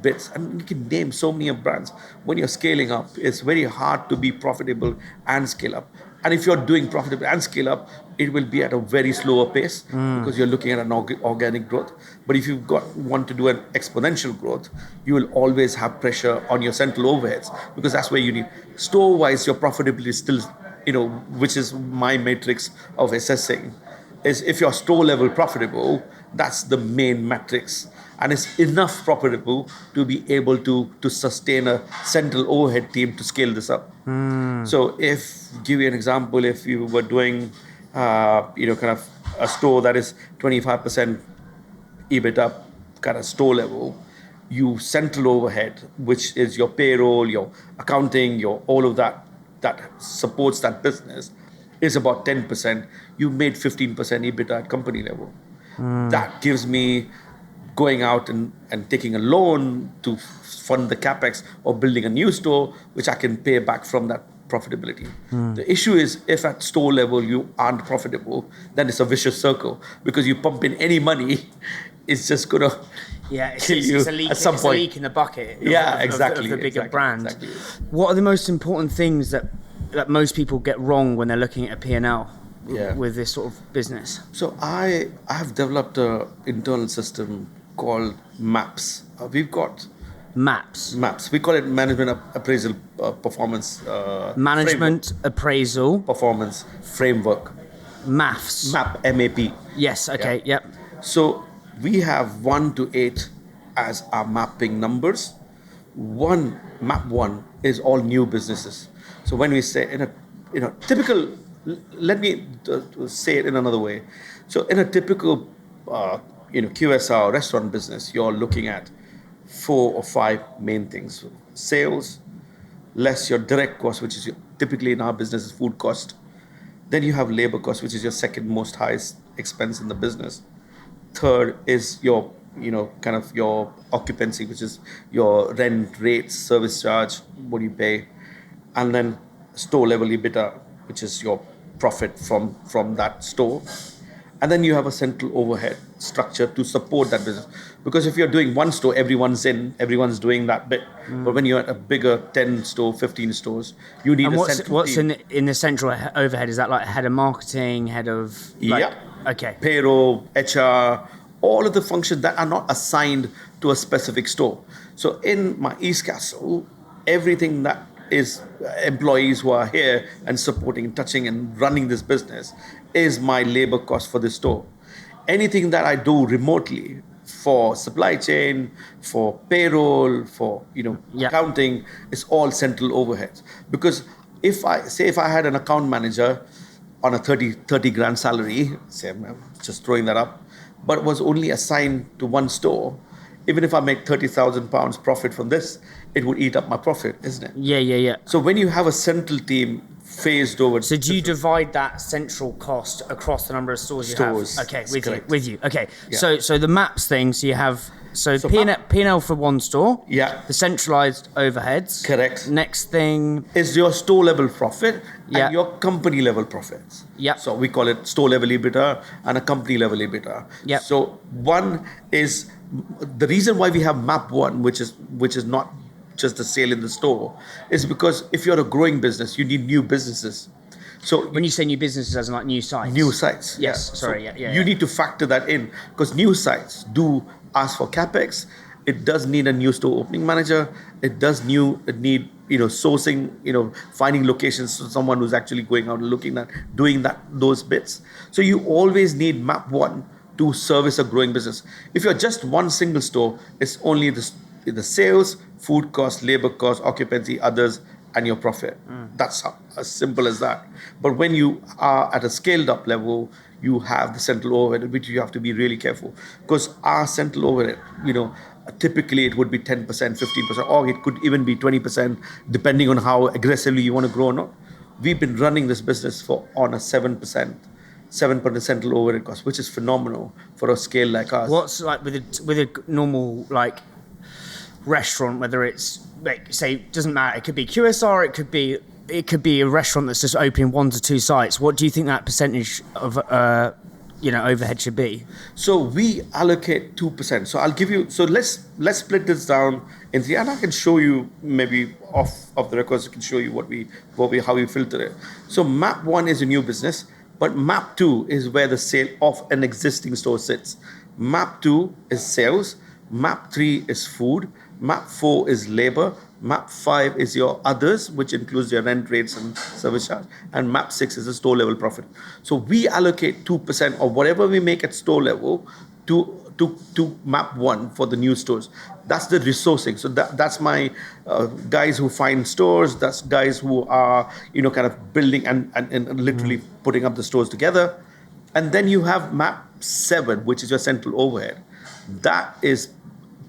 bits. And you can name so many brands. When you're scaling up, it's very hard to be profitable and scale up. And if you're doing profitable and scale up, it will be at a very slower pace because you're looking at an organic growth. But if you want to do an exponential growth, you will always have pressure on your central overheads because that's where you need. Store-wise, your profitability is still, which is my matrix of assessing, is if you're store level profitable, that's the main matrix. And it's enough profitable to be able to sustain a central overhead team to scale this up. So give you an example, if you were doing, kind of a store that is 25% EBITDA kind of store level, you central overhead, which is your payroll, your accounting, your all of that supports that business, is about 10%. You made 15% EBITDA at company level. That gives me going out and taking a loan to fund the capex or building a new store, which I can pay back from that profitability. The issue is if at store level you aren't profitable, then it's a vicious circle because you pump in any money, it's just gonna kill you at some point.
It's a leak in the bucket.
Exactly.
Of the bigger brand.
Exactly.
What are the most important things that most people get wrong when they're looking at a P&L with this sort of business?
So I have developed an internal system called MAPS. We've got
MAPS.
We call it Management Appraisal Performance.
Management
framework.
Appraisal
Performance Framework.
MAPS.
MAP.
Yes. Okay. Yep.
So we have 1 to 8 as our mapping numbers. Map 1 is all new businesses. So when we say in a typical, let me say it in another way. So in a typical QSR restaurant business, you're looking at 4 or 5 main things: sales, less your direct cost, which is typically in our business is food cost. Then you have labor cost, which is your second most highest expense in the business. Third is your kind of your occupancy, which is your rent, rates, service charge, what you pay, and then store level EBITDA, which is your profit from that store. And then you have a central overhead structure to support that business. Because if you're doing one store, everyone's doing that bit. But when you're at a bigger 10 store, 15 stores, you need a central
what's
team.
in the central overhead? Is that like head of marketing, head of... Okay.
Payroll, HR, all of the functions that are not assigned to a specific store. So in my East Castle, everything that is employees who are here and supporting, touching and running this business is my labor cost for the store. Anything that I do remotely for supply chain, for payroll, for accounting, is all central overheads. Because if I had an account manager on a 30 grand salary, say I'm just throwing that up, but was only assigned to one store, even if I make £30,000 profit from this, it would eat up my profit, isn't it?
Yeah.
So when you have a central team phased over...
So do you divide that central cost across the number of stores you have? Okay, with you. Okay, yeah. So the MAPS thing, so you have... So P&L for one store.
Yeah.
The centralized overheads.
Correct.
Next thing...
is your store level profit and your company level profits.
Yeah.
So we call it store level EBITDA and a company level EBITDA.
Yeah.
So one is... The reason why we have MAP 1, which is not just a sale in the store, is because if you're a growing business, you need new businesses. So
when you say new businesses, as in like new sites?
New sites.
Yes, sorry,
so
yeah.
You need to factor that in because new sites do ask for capex. It does need a new store opening manager. It need sourcing, finding locations for someone who's actually going out and looking at doing those bits. So you always need MAP 1 to service a growing business. If you're just one single store, it's only the sales, food cost, labor cost, occupancy, others, and your profit. That's as simple as that. But when you are at a scaled up level, you have the central overhead, which you have to be really careful. Because our central overhead, typically it would be 10%, 15%, or it could even be 20%, depending on how aggressively you want to grow or not. We've been running this business on a 7% central overhead cost, which is phenomenal for a scale like ours.
What's like with a normal like restaurant, whether it's like say doesn't matter, it could be QSR, it could be a restaurant that's just opening 1 to 2 sites. What do you think that percentage of overhead should be?
So we allocate 2%. So I'll give you. So let's split this down in three, and I can show you maybe off of the records. I can show you how we filter it. So map 1 is a new business, but map 2 is where the sale of an existing store sits. Map 2 is sales. Map 3 is food. Map 4 is labor. Map 5 is your others, which includes your rent rates and service charge. And map 6 is the store level profit. So we allocate 2% of whatever we make at store level to map 1 for the new stores. That's the resourcing. So that's my guys who find stores. That's guys who are, kind of building and literally putting up the stores together. And then you have map 7, which is your central overhead. That is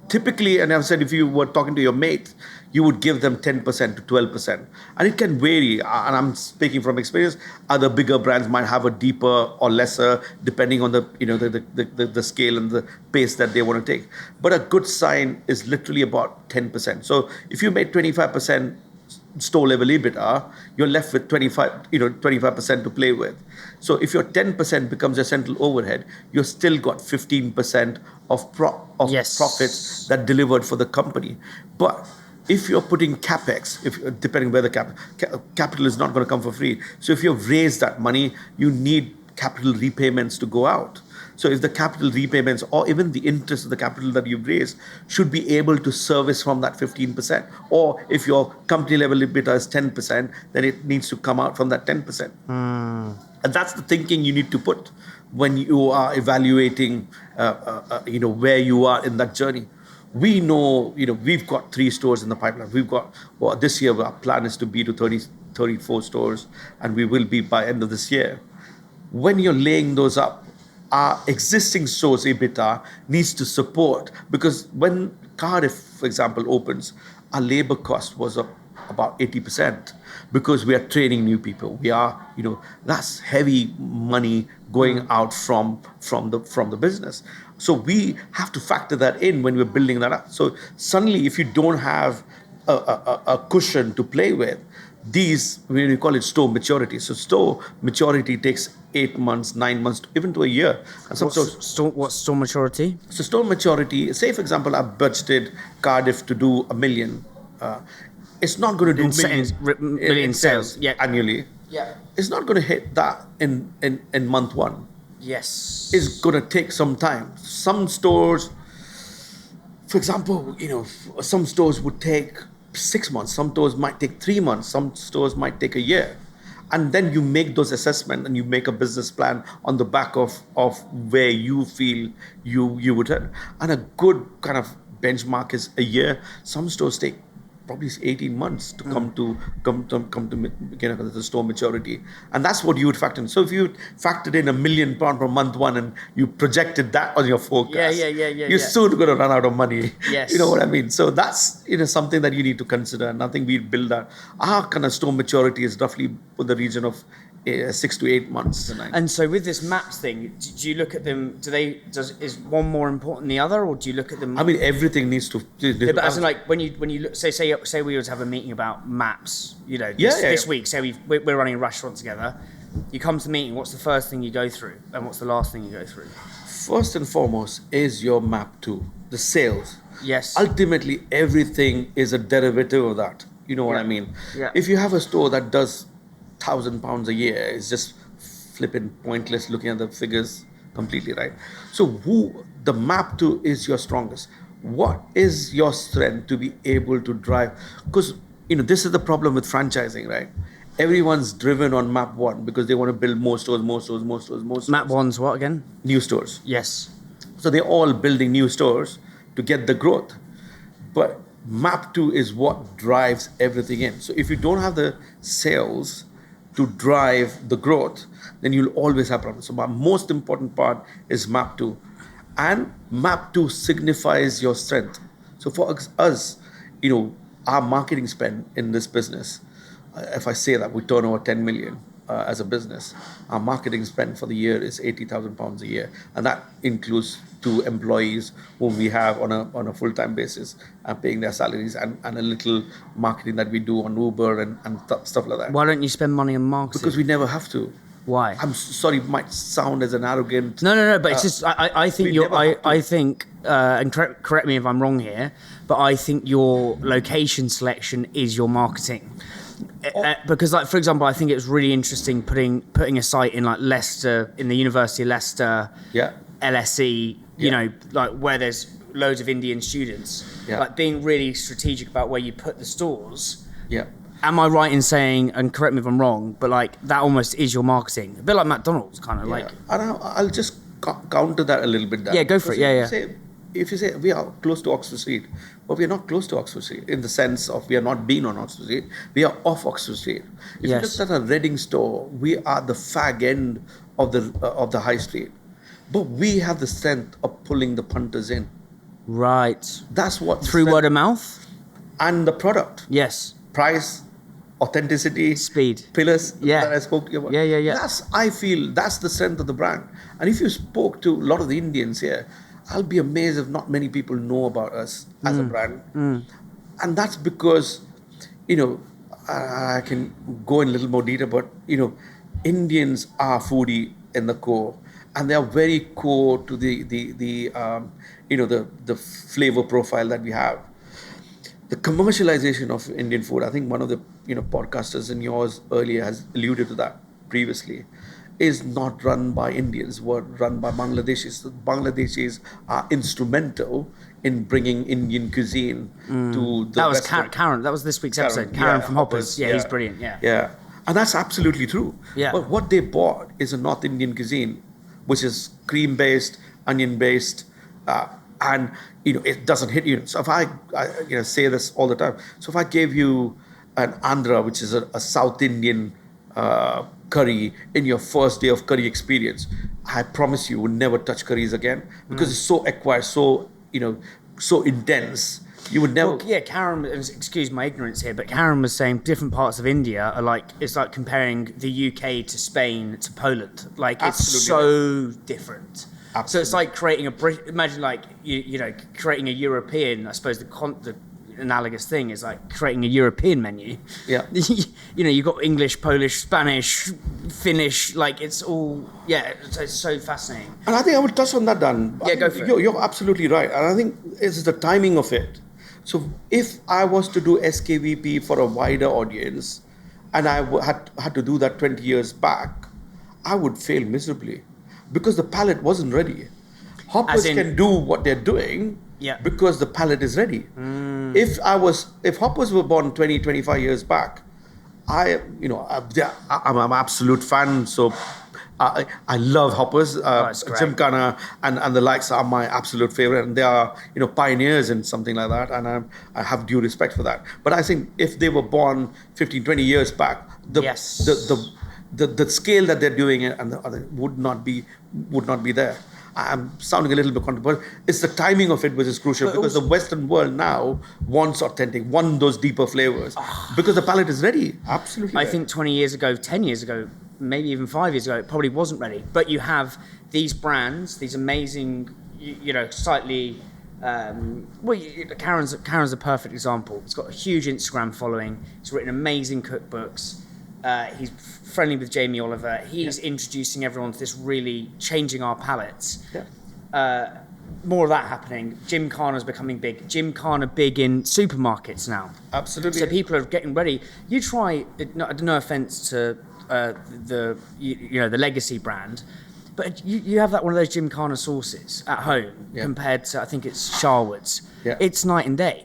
typically, and I've said if you were talking to your mate, you would give them 10% to 12%. And it can vary, and I'm speaking from experience. Other bigger brands might have a deeper or lesser, depending on the scale and the pace that they want to take. But a good sign is literally about 10%. So if you made 25% store level EBITDA, you're left with 25% to play with. So if your 10% becomes your central overhead, you've still got 15% of profits that delivered for the company. But if you're putting capex, depending where the capital is not going to come for free. So if you've raised that money, you need capital repayments to go out. So if the capital repayments or even the interest of the capital that you've raised should be able to service from that 15%, or if your company level EBITDA is 10%, then it needs to come out from that 10%. And that's the thinking you need to put when you are evaluating, where you are in that journey. We know, we've got 3 stores in the pipeline. We've got, this year our plan is to be to 34 stores, and we will be by end of this year. When you're laying those up, our existing stores EBITDA needs to support, because when Cardiff, for example, opens, our labor cost was up about 80% because we are training new people. We are, that's heavy money going out from the business. So we have to factor that in when we're building that up. So suddenly, if you don't have a cushion to play with, we call it store maturity. So store maturity takes 8 months, 9 months, even to a year. And
What's store maturity?
So store maturity, say for example, I've budgeted Cardiff to do 1 million. It's not going to do million sales annually.
Yeah.
It's not going to hit that in month 1.
Yes.
It's going to take some time. Some stores, for example, some stores would take 6 months. Some stores might take 3 months. Some stores might take a year. And then you make those assessments and you make a business plan on the back of where you feel you would hit. And a good kind of benchmark is a year. Some stores take probably 18 months to come to the store maturity, and that's what you would factor in. So if you factored in £1 million for month 1 and you projected that on your forecast, you're soon going to run out of money.
Yes.
You know what I mean? So that's something that you need to consider. And I think we build that. Our kind of store maturity is roughly in the region of 6 to 8 months.
And so with this maps thing, do you look at them? Is one more important than the other, or do you look at them?
I mean, everything needs to.
But as in, like when you look, say we were to have a meeting about maps, this week. Say we're running a restaurant together. You come to the meeting. What's the first thing you go through, and what's the last thing you go through?
First and foremost is your map 2, the sales.
Yes.
Ultimately, everything is a derivative of that. You know what I mean?
Yeah.
If you have a store that does £1,000 a year, it's just flipping pointless looking at the figures completely, right? So the map 2 is your strongest. What is your strength to be able to drive? Because this is the problem with franchising, right? Everyone's driven on map 1 because they want to build more stores.
Map 1's what again?
New stores.
Yes.
So they're all building new stores to get the growth. But map 2 is what drives everything in. So if you don't have the sales to drive the growth, then you'll always have problems. So my most important part is map 2. And map 2 signifies your strength. So for us, our marketing spend in this business, if I say that we turn over 10 million as a business, our marketing spend for the year is £80,000 a year. And that includes 2 employees whom we have on a full-time basis and paying their salaries and a little marketing that we do on Uber and stuff like that.
Why don't you spend money on marketing?
Because we never have to.
Why?
I'm sorry, it might sound as an arrogant.
No. But it's just I think I think and correct me if I'm wrong here, but I think your location selection is your marketing. Because, like, for example, I think it was really interesting putting a site in like Leicester, in the University of Leicester, LSE, you know, like where there's loads of Indian students, like being really strategic about where you put the stores.
Yeah.
Am I right in saying, and correct me if I'm wrong, but like that almost is your marketing, a bit like McDonald's, kind of like.
And I'll just counter that a little bit.
Yeah, go for it.
If you say we are close to Oxford Street, but we are not close to Oxford Street in the sense of we are not being on Oxford Street, we are off Oxford Street. If you look at a Reading store, we are the fag end of the high street, but we have the strength of pulling the punters in.
Right.
That's what
through word of mouth
and the product.
Yes.
Price, authenticity,
speed,
pillars that I spoke to you about.
Yeah.
I feel that's the strength of the brand. And if you spoke to a lot of the Indians here, I'll be amazed if not many people know about us as a brand. And that's because, you know, I can go in a little more detail, but, you know, Indians are foodie in the core, and they are very core to the flavor profile that we have. The commercialization of Indian food, I think one of the podcasters in yours earlier has alluded to that previously, is not run by Indians, were run by Bangladeshis. The Bangladeshis are instrumental in bringing Indian cuisine to the
That was Karen. That was this week's episode. Karen from Hoppers. Yeah, he's brilliant. Yeah.
And that's absolutely true.
Yeah.
But what they bought is a North Indian cuisine, which is cream-based, onion-based, and it doesn't hit you. So if I say this all the time. So if I gave you an Andhra, which is a South Indian curry in your first day of curry experience, I promise you would never touch curries again because it's so acquired, so intense. You would never.
Well, Karen. Excuse my ignorance here, but Karen was saying different parts of India are it's like comparing the UK to Spain to Poland. Like it's so different. Absolutely. So it's like creating imagine like creating a European. I suppose the analogous thing is like creating a European menu.
Yeah.
You've got English, Polish, Spanish, Finnish. Like it's all it's so fascinating.
And I think I would touch on that, Dan.
Yeah, go for it.
You're absolutely right, and I think it's the timing of it. So if I was to do SKVP for a wider audience, and I had to do that 20 years back, I would fail miserably because the palate wasn't ready. Hoppers can do what they're doing because the palate is ready. If Hoppers were born 20, 25 years back, I'm an absolute fan. So I love Hoppers. Gymkhana and the likes are my absolute favorite, and they are pioneers in something like that, and I have due respect for that. But I think if they were born 15, 20 years back, the scale that they're doing it and the other would not be there. I'm sounding a little bit controversial. It's the timing of it which is crucial, because the Western world now wants those deeper flavors because the palate is ready. Absolutely.
I think 20 years ago, 10 years ago, maybe even 5 years ago, it probably wasn't ready. But you have these brands, these amazing, slightly. Karen's a perfect example. He's got a huge Instagram following. He's written amazing cookbooks. He's friendly with Jamie Oliver. He's introducing everyone to this, really changing our palates. More of that happening. Gymkhana's becoming big. Gymkhana big in supermarkets now.
Absolutely.
So people are getting ready. You try. No offense to the legacy brand, but you have one of those Gymkhana sauces at home compared to, I think it's Sharwood's. It's night and day.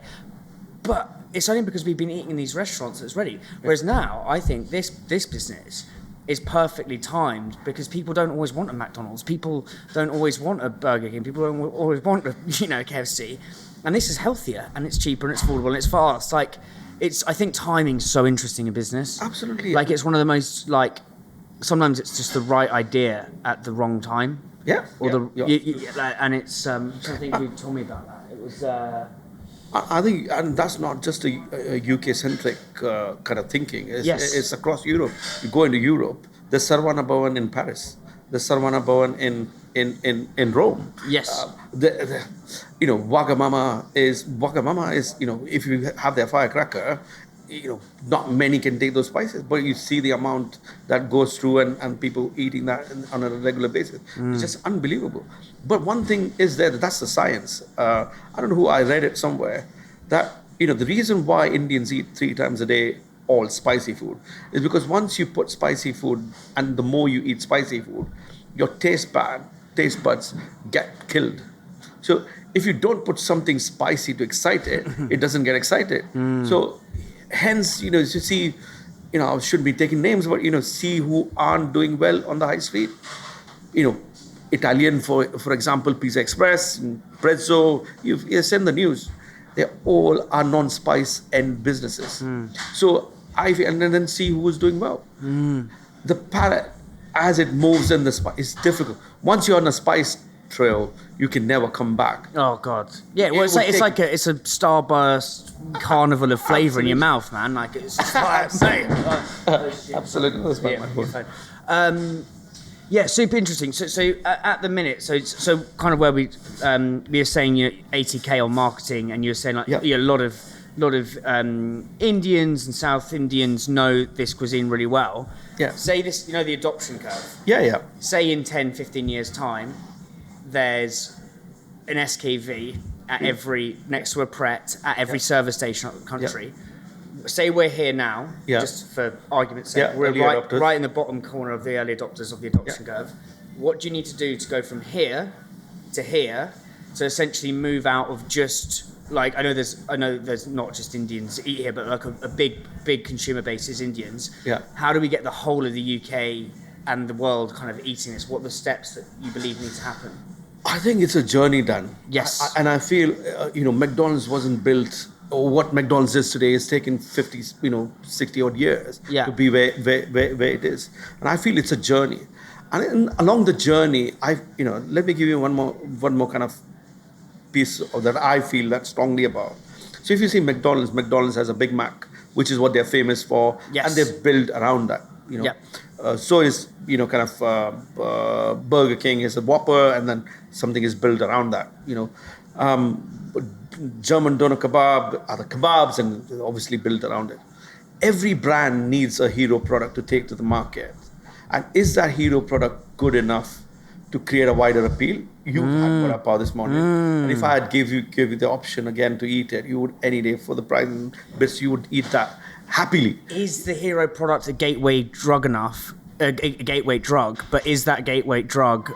But it's only because we've been eating in these restaurants that's ready. Whereas now, I think this business is perfectly timed because people don't always want a McDonald's. People don't always want a Burger King. People don't always want a KFC. And this is healthier and it's cheaper and it's affordable and it's fast. I think timing's so interesting in business.
Absolutely.
Like it's one of the most sometimes it's just the right idea at the wrong time.
Yeah.
And it's I think you told me about that. It was.
I think, and that's not just a UK-centric kind of thinking. It's across Europe. You go into Europe, there's Sarvana Bhavan in Paris, there's Sarvana Bhavan in Rome.
Yes.
Wagamama is if you have their firecracker, not many can take those spices, but you see the amount that goes through and people eating that on a regular basis. It's just unbelievable. But one thing is that's the science. I don't know who, I read it somewhere, that, the reason why Indians eat 3 times a day all spicy food is because once you put spicy food, and the more you eat spicy food, your taste buds get killed. So if you don't put something spicy to excite it, it doesn't get excited. So hence, you see, I shouldn't be taking names, but, see who aren't doing well on the high street. Italian, for example, Pizza Express, Prezzo, you send the news. They all are non-spice end businesses. So and then see who's doing well. The palate, as it moves in the spice, is difficult. Once you're on a spice trail, you can never come back.
Oh God! Yeah, well, it's a starburst carnival of flavour in your mouth, man. Like it's just
absolutely. That's my
point. Yeah, super interesting. So at the minute, so kind of where we were saying 80K on marketing, and you were saying a lot of Indians and South Indians know this cuisine really well.
Yeah.
Say this, the adoption curve.
Yeah.
Say in 10, 15 years time, there's an SKV at next to a Pret at every service station in the country. Yeah. Say we're here now, just for argument's sake, we're right in the bottom corner of the early adopters of the adoption curve. What do you need to do to go from here to here to essentially move out of just I know there's not just Indians eat here, but like a big consumer base is Indians.
Yeah.
How do we get the whole of the UK and the world kind of eating this? What are the steps that you believe need to happen?
I think it's a journey done.
Yes.
And I feel McDonald's wasn't built. Or what McDonald's is today is taken 50, 60 odd years to be where it is. And I feel it's a journey. And along the journey, let me give you one more kind of piece that I feel that strongly about. So if you see McDonald's has a Big Mac, which is what they're famous for.
Yes.
And they've built around that, so is, Burger King is a Whopper, and then something is built around that, German doner kebab are the kebabs, and obviously built around it. Every brand needs a hero product to take to the market. And is that hero product good enough to create a wider appeal? You had vada pav this morning. And if I had give you the option again to eat it, you would any day for the price and bits, you would eat that happily.
Is the hero product a gateway drug enough? A gateway drug, but is that gateway drug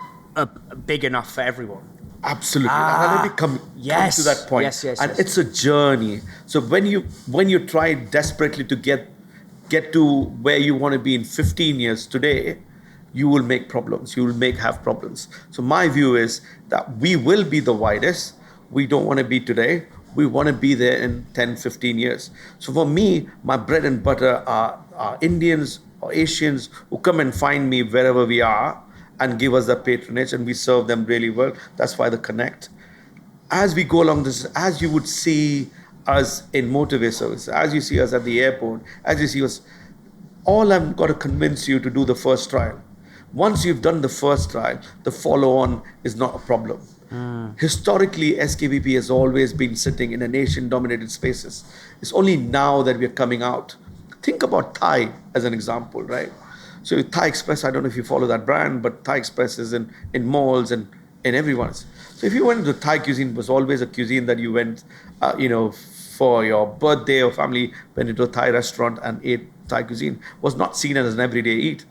big enough for everyone?
Absolutely. And let me come to that point.
Yes.
And it's a journey. So when you try desperately to get to where you want to be in 15 years today, you will make problems. You will have problems. So my view is that we will be the widest. We don't want to be today. We want to be there in 10, 15 years. So for me, my bread and butter are Indians or Asians who come and find me wherever we are and give us that patronage, and we serve them really well. That's why the connect. As we go along this, as you would see us in motorway service, as you see us at the airport, as you see us, all I've got to convince you to do the first trial. Once you've done the first trial, the follow-on is not a problem. Historically, SKVP has always been sitting in a nation-dominated spaces. It's only now that we're coming out. Think about Thai as an example, right? So Thai Express, I don't know if you follow that brand, but Thai Express is in malls and in everyone's. So if you went to Thai cuisine, it was always a cuisine that you went, for your birthday or family, went into a Thai restaurant and ate Thai cuisine. Was not seen as an everyday eat.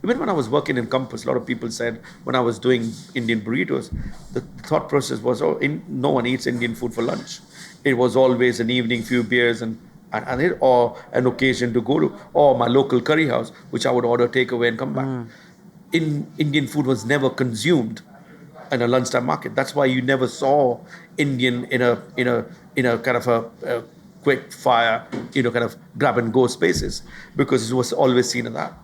Even when I was working in Compass, a lot of people said when I was doing Indian burritos, the thought process was, no one eats Indian food for lunch. It was always an evening, few beers or an occasion to go to, or my local curry house, which I would order takeaway and come back. Indian food was never consumed in a lunchtime market. That's why you never saw Indian in a kind of a quick fire, kind of grab and go spaces, because it was always seen as that.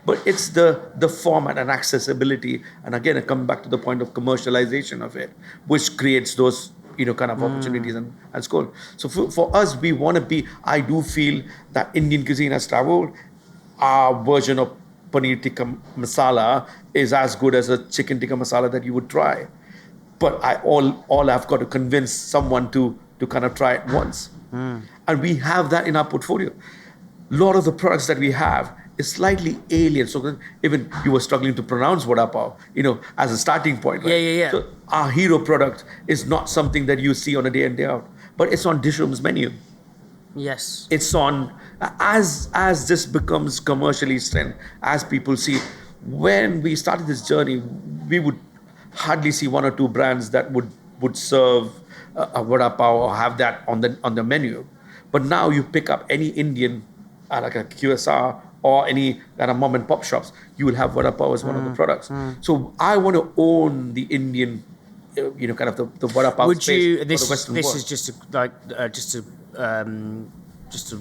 But it's the format and accessibility, and again, I come back to the point of commercialization of it, which creates those kind of opportunities and score. So for us, we want to be, I do feel that Indian cuisine has traveled. Our version of paneer tikka masala is as good as a chicken tikka masala that you would try. But all I've got to convince someone to kind of try it once. And we have that in our portfolio. lot of the products that we have is slightly alien. So even you were struggling to pronounce Vada Pav, as a starting point, right?
Yeah.
So our hero product is not something that you see on a day in, day out, but it's on Dishroom's menu.
Yes.
It's on, as this becomes commercially strength, as people see. When we started this journey, we would hardly see one or two brands that would serve a Vada Pav or have that on the menu. But now you pick up any Indian, like a QSR or any kind of mom and pop shops, you will have Vada Pav as one of the products. So I want to own the Indian, kind of the Vada Pav
Would
space
you?
for the Western
This
world.
is just a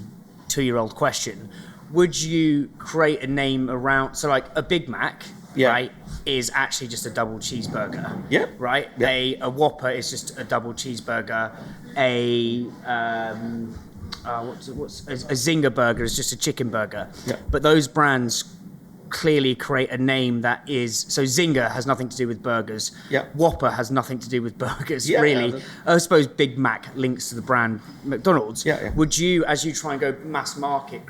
2-year-old question. Would you create a name around? So like a Big Mac, right, is actually just a double cheeseburger.
Yeah.
Right.
Yeah.
A Whopper is just a double cheeseburger. What's a Zinger burger is just a chicken burger.
Yeah.
But those brands clearly create a name that is, so Zinger has nothing to do with burgers.
Yeah.
Whopper has nothing to do with burgers,
Yeah,
really.
yeah.
I suppose Big Mac links to the brand McDonald's.
Yeah.
Would you, as you try and go mass market,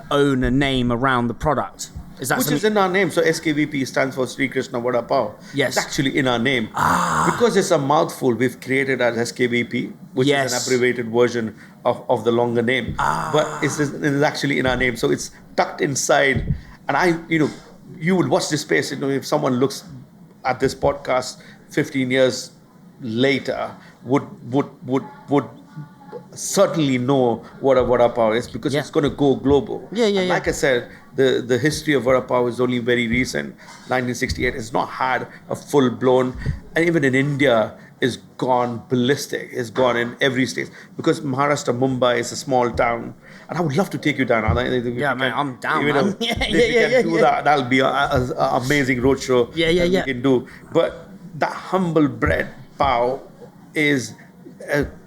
own a name around the product?
Which is in our name. So SKVP stands for Sri Krishna Vada Pav.
Yes.
It's actually in our name. Because it's a mouthful, we've created as SKVP, which is an abbreviated version of the longer name. But it is actually in our name. So it's tucked inside. And you would watch this space, if someone looks at this podcast 15 years later, would certainly know what a Vada Pav is, because it's going to go global. Like I said, the history of Vada Pav is only very recent. 1968 has not had a full blown, and even in India is gone ballistic. It's gone in every state, because Maharashtra, Mumbai is a small town, and I would love to take you down.
Man, I'm down. Man.
If we can do that, that'll be an amazing roadshow. We can do. But that humble bread pav is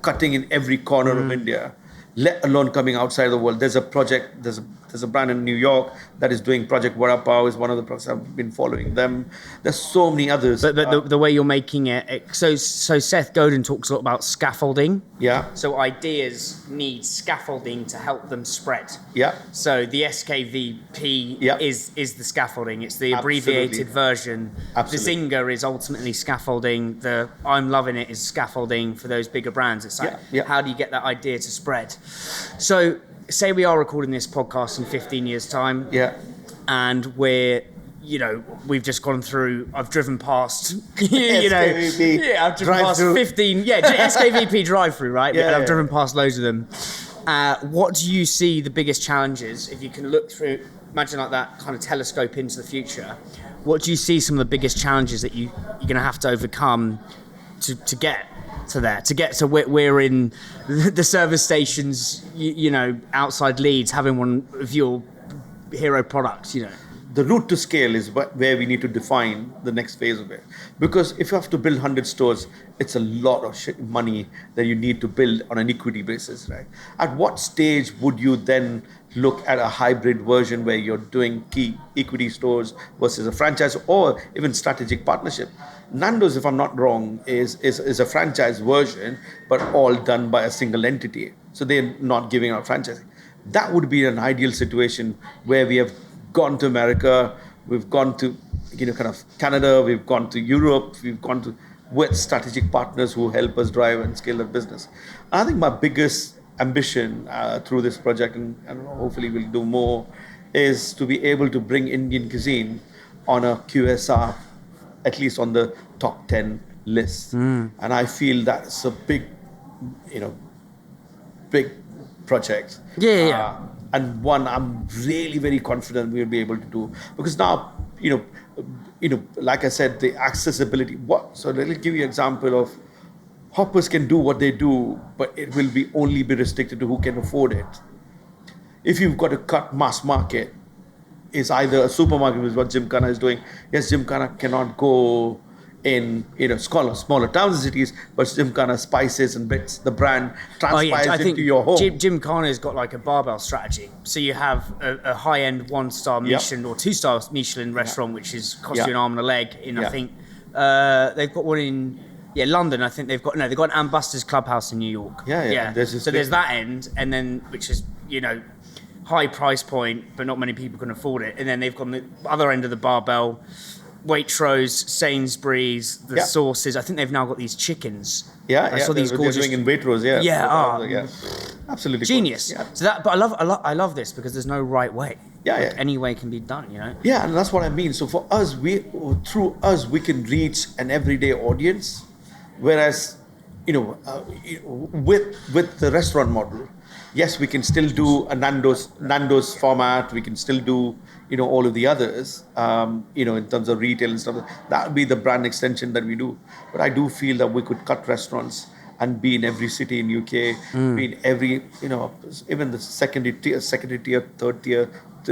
cutting in every corner of India, let alone coming outside the world. There's a project, there's a brand in New York that is doing Project Vada Pav, is one of the projects. I've been following them. There's so many others.
But the way you're making it, so Seth Godin talks a lot about scaffolding.
Yeah.
So ideas need scaffolding to help them spread.
Yeah.
So the SKVP is the scaffolding. It's the abbreviated version.
Absolutely.
The Zinger is ultimately scaffolding. The I'm Loving It is scaffolding for those bigger brands. It's like, how do you get that idea to spread? So say we are recording this podcast in 15 years' time.
Yeah.
And we've just gone through, I've driven past,
SKVP
I've driven past 15, SKVP drive-through, right?
Yeah,
I've driven past loads of them. What do you see the biggest challenges, if you can look through, imagine like that kind of telescope into the future, what do you see some of the biggest challenges that you're going to have to overcome to get to there, to get to we're in the service stations, outside Leeds, having one of your hero products,
The route to scale is where we need to define the next phase of it. Because if you have to build 100 stores, it's a lot of money that you need to build on an equity basis, right? At what stage would you then look at a hybrid version where you're doing key equity stores versus a franchise, or even strategic partnership? Nando's, if I'm not wrong, is a franchise version, but all done by a single entity. So they're not giving out franchising. That would be an ideal situation where we have gone to America, we've gone to kind of Canada, we've gone to Europe, we've gone to with strategic partners who help us drive and scale our business. I think my biggest ambition through this project, and hopefully we'll do more, is to be able to bring Indian cuisine on a QSR, at least on the top 10 list. And I feel that's a big project. And one I'm really very confident we'll be able to do, because now like I said, the accessibility. So let me give you an example of hoppers can do what they do, but it will only be restricted to who can afford it. If you've got to cut mass market, is either a supermarket, which is what Gymkhana is doing. Yes, Gymkhana cannot go in smaller towns and cities, but Gymkhana spices and bits, the brand transpires into your home.
Gymkhana's got like a barbell strategy. So you have a high-end 1-star Michelin or 2-star Michelin restaurant, which is cost you an arm and a leg. I think they've got one in London. I think they've got an Ambassador's Clubhouse in New York.
So there's that
end, and then which is high price point, but not many people can afford it. And then they've gone the other end of the barbell. Waitrose, Sainsbury's, the sauces. I think they've now got these chickens.
I saw
these gorgeous.
They're doing in Waitrose. Absolutely
genius.
Yeah.
So that, but I love this because there's no right way. Any way can be done.
Yeah, and that's what I mean. So for us, through us we can reach an everyday audience, whereas with the restaurant model, yes, we can still do a Nando's format. We can still do all of the others. In terms of retail and stuff. That would be the brand extension that we do. But I do feel that we could cut restaurants and be in every city in UK, be in every even the secondary tier, third tier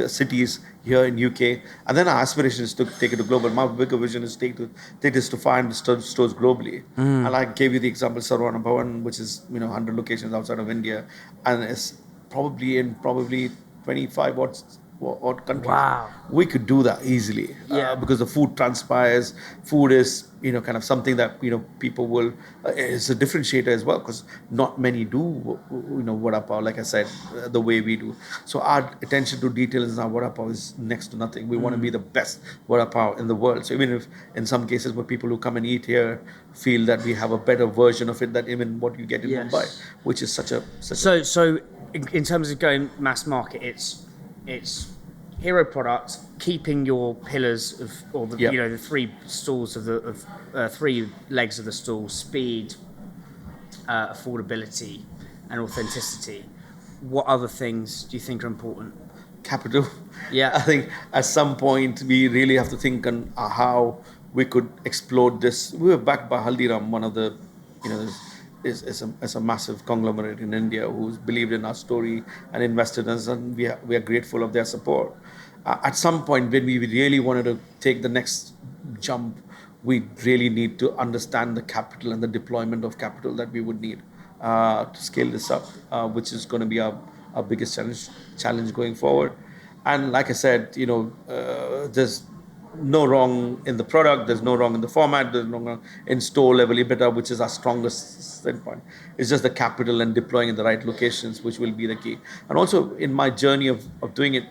cities here in UK. And then our aspiration is to take it to global. My bigger vision is take this to 500 stores globally. And I gave you the example Sarwana Bhavan, which is 100 locations outside of India, and it's probably in 25 odd countries.
Wow.
We could do that easily because the food transpires. Food is kind of something that people will. It's a differentiator as well because not many do vada pav, like I said, the way we do. So our attention to detail is now vada pav is next to nothing. We want to be the best vada pav in the world. So even if in some cases where people who come and eat here feel that we have a better version of it than even what you get in Mumbai, which is such a.
So in terms of going mass market, it's hero product, keeping your pillars the three stools of three legs of the stool: speed, affordability, and authenticity. What other things do you think are important?
Capital.
Yeah,
I think at some point we really have to think on how we could explode this. We were backed by Haldiram, one of the, is a massive conglomerate in India who's believed in our story and invested in us, and we are grateful of their support. At some point, when we really wanted to take the next jump, we really need to understand the capital and the deployment of capital that we would need to scale this up, which is going to be our biggest challenge going forward. And like I said, there's no wrong in the product, there's no wrong in the format, there's no wrong in store level EBITDA, which is our strongest standpoint. It's just the capital and deploying in the right locations, which will be the key. And also in my journey of doing it,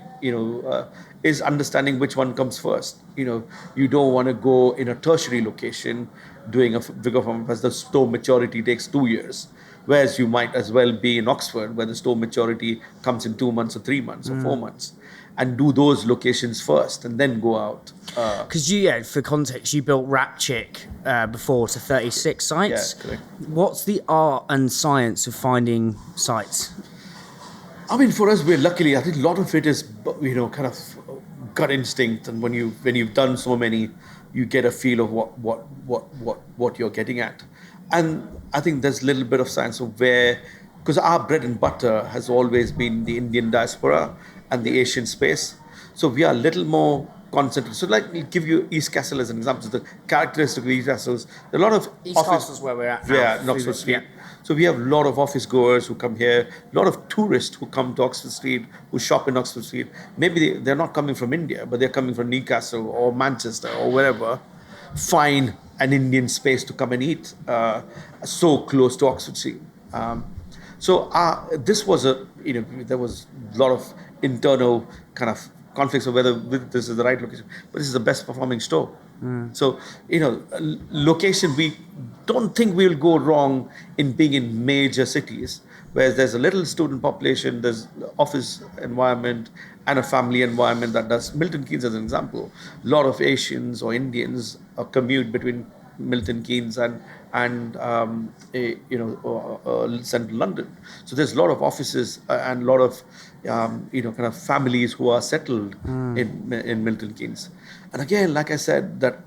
is understanding which one comes first. You don't want to go in a tertiary location doing a bigger format because the store maturity takes 2 years. Whereas you might as well be in Oxford where the store maturity comes in 2 months or 3 months or 4 months. And do those locations first and then go out.
Because for context, you built Rapchick before to 36 sites.
Yeah, correct.
What's the art and science of finding sites?
I mean, for us, we're luckily, I think a lot of it is, kind of gut instinct. And when you've done so many, you get a feel of what you're getting at. And I think there's a little bit of science of because our bread and butter has always been the Indian diaspora and the Asian space. So we are a little more concentrated. So like, we'll give you East Castle as an example. So the characteristic of East Castles, there are a lot of
East Castle's where we're at now.
Yeah, Oxford Street. So we have a lot of office goers who come here, a lot of tourists who come to Oxford Street, who shop in Oxford Street. Maybe they're not coming from India, but they're coming from Newcastle or Manchester or wherever. Find an Indian space to come and eat so close to Oxford Street. So this was there was a lot of internal kind of conflicts of whether this is the right location, but this is the best performing store. So, location, we don't think we'll go wrong in being in major cities, where there's a little student population, there's office environment and a family environment that does. Milton Keynes as an example, a lot of Asians or Indians commute between Milton Keynes and central London. So there's a lot of offices and a lot of kind of families who are settled in Milton Keynes. And again, like I said, that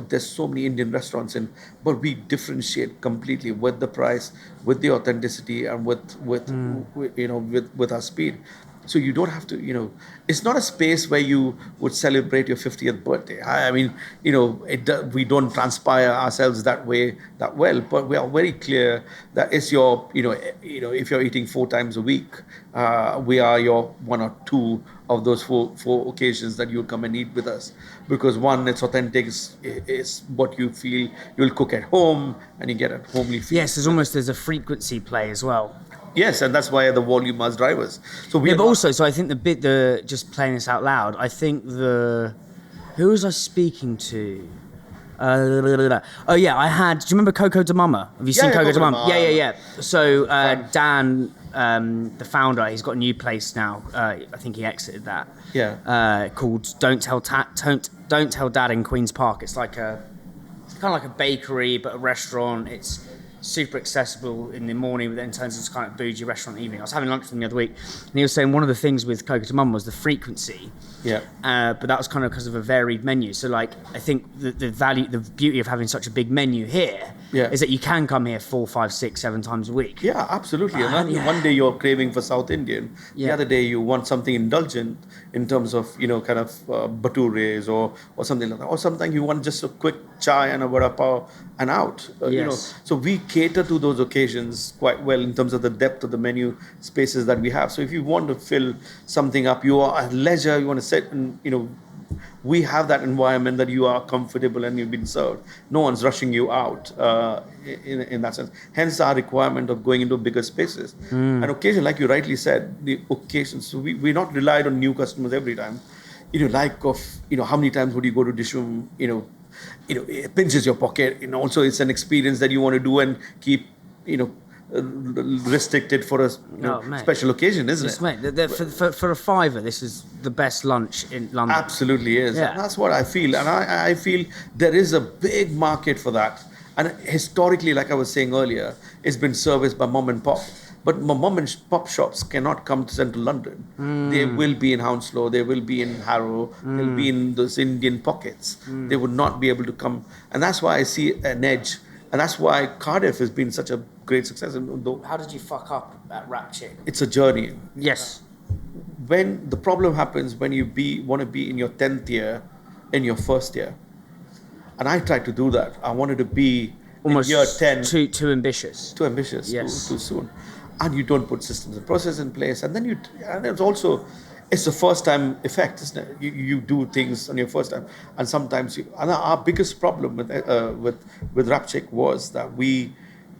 there's so many Indian restaurants but we differentiate completely with the price, with the authenticity, and with our speed. So you don't have to, it's not a space where you would celebrate your 50th birthday. I mean, we don't transpire ourselves that way that well, but we are very clear that it's your, if you're eating 4 times a week, we are your 1 or 2 of those four occasions that you'll come and eat with us. because one, it's authentic, is what you feel you'll cook at home, and you get a homely feel.
Yes, there's a frequency play as well.
Yes, and that's why the volume as drivers. So
but also, so I think the just playing this out loud, I think who was I speaking to? Oh yeah, I had. Do you remember Coco de Mama? Have you seen Coco de Mama? Yeah. So Dan, the founder, he's got a new place now. I think he exited that.
Yeah.
Called Don't Tell Dad in Queen's Park. It's kind of like a bakery but a restaurant. It's super accessible in the morning, but then turns into kind of bougie restaurant in the evening. I was having lunch with him the other week, and he was saying one of the things with Coco de Mama was the frequency.
Yeah.
But that was kind of because of a varied menu. So like, I think the beauty of having such a big menu here is that you can come here 4, 5, 6, 7 times a week.
Yeah, absolutely. And one day you're craving for South Indian. The other day you want something indulgent in terms of, kind of bhatures or something like that. Or sometimes you want just a quick chai and a vada pav and out. So we cater to those occasions quite well in terms of the depth of the menu spaces that we have. So if you want to fill something up, you are at leisure, you want to sit and, we have that environment that you are comfortable and you've been served. No one's rushing you out in that sense. Hence our requirement of going into bigger spaces. And occasion, like you rightly said, the occasions, so we're not relied on new customers every time. How many times would you go to dish room, it pinches your pocket. Also, it's an experience that you want to do and keep, restricted for a special occasion, isn't it?
Mate, for a £5, this is the best lunch in London.
Absolutely is. Yeah. And that's what I feel. And I feel there is a big market for that. And historically, like I was saying earlier, it's been serviced by mom and pop. But mom and pop shops cannot come to central London. They will be in Hounslow, they will be in Harrow, they'll be in those Indian pockets. They would not be able to come. And that's why I see an edge. And that's why Cardiff has been such a great success.
How did you fuck up at Rap Chick?
It's a journey.
Yes.
When the problem happens when you want to be in your 10th year, in your first year. And I tried to do that. I wanted to be
almost
in year 10.
Too ambitious.
Too ambitious,
yes.
too soon. And you don't put systems and processes in place. And then it's the first time effect, isn't it? You do things on your first time. And sometimes and our biggest problem with Rap Chick was that we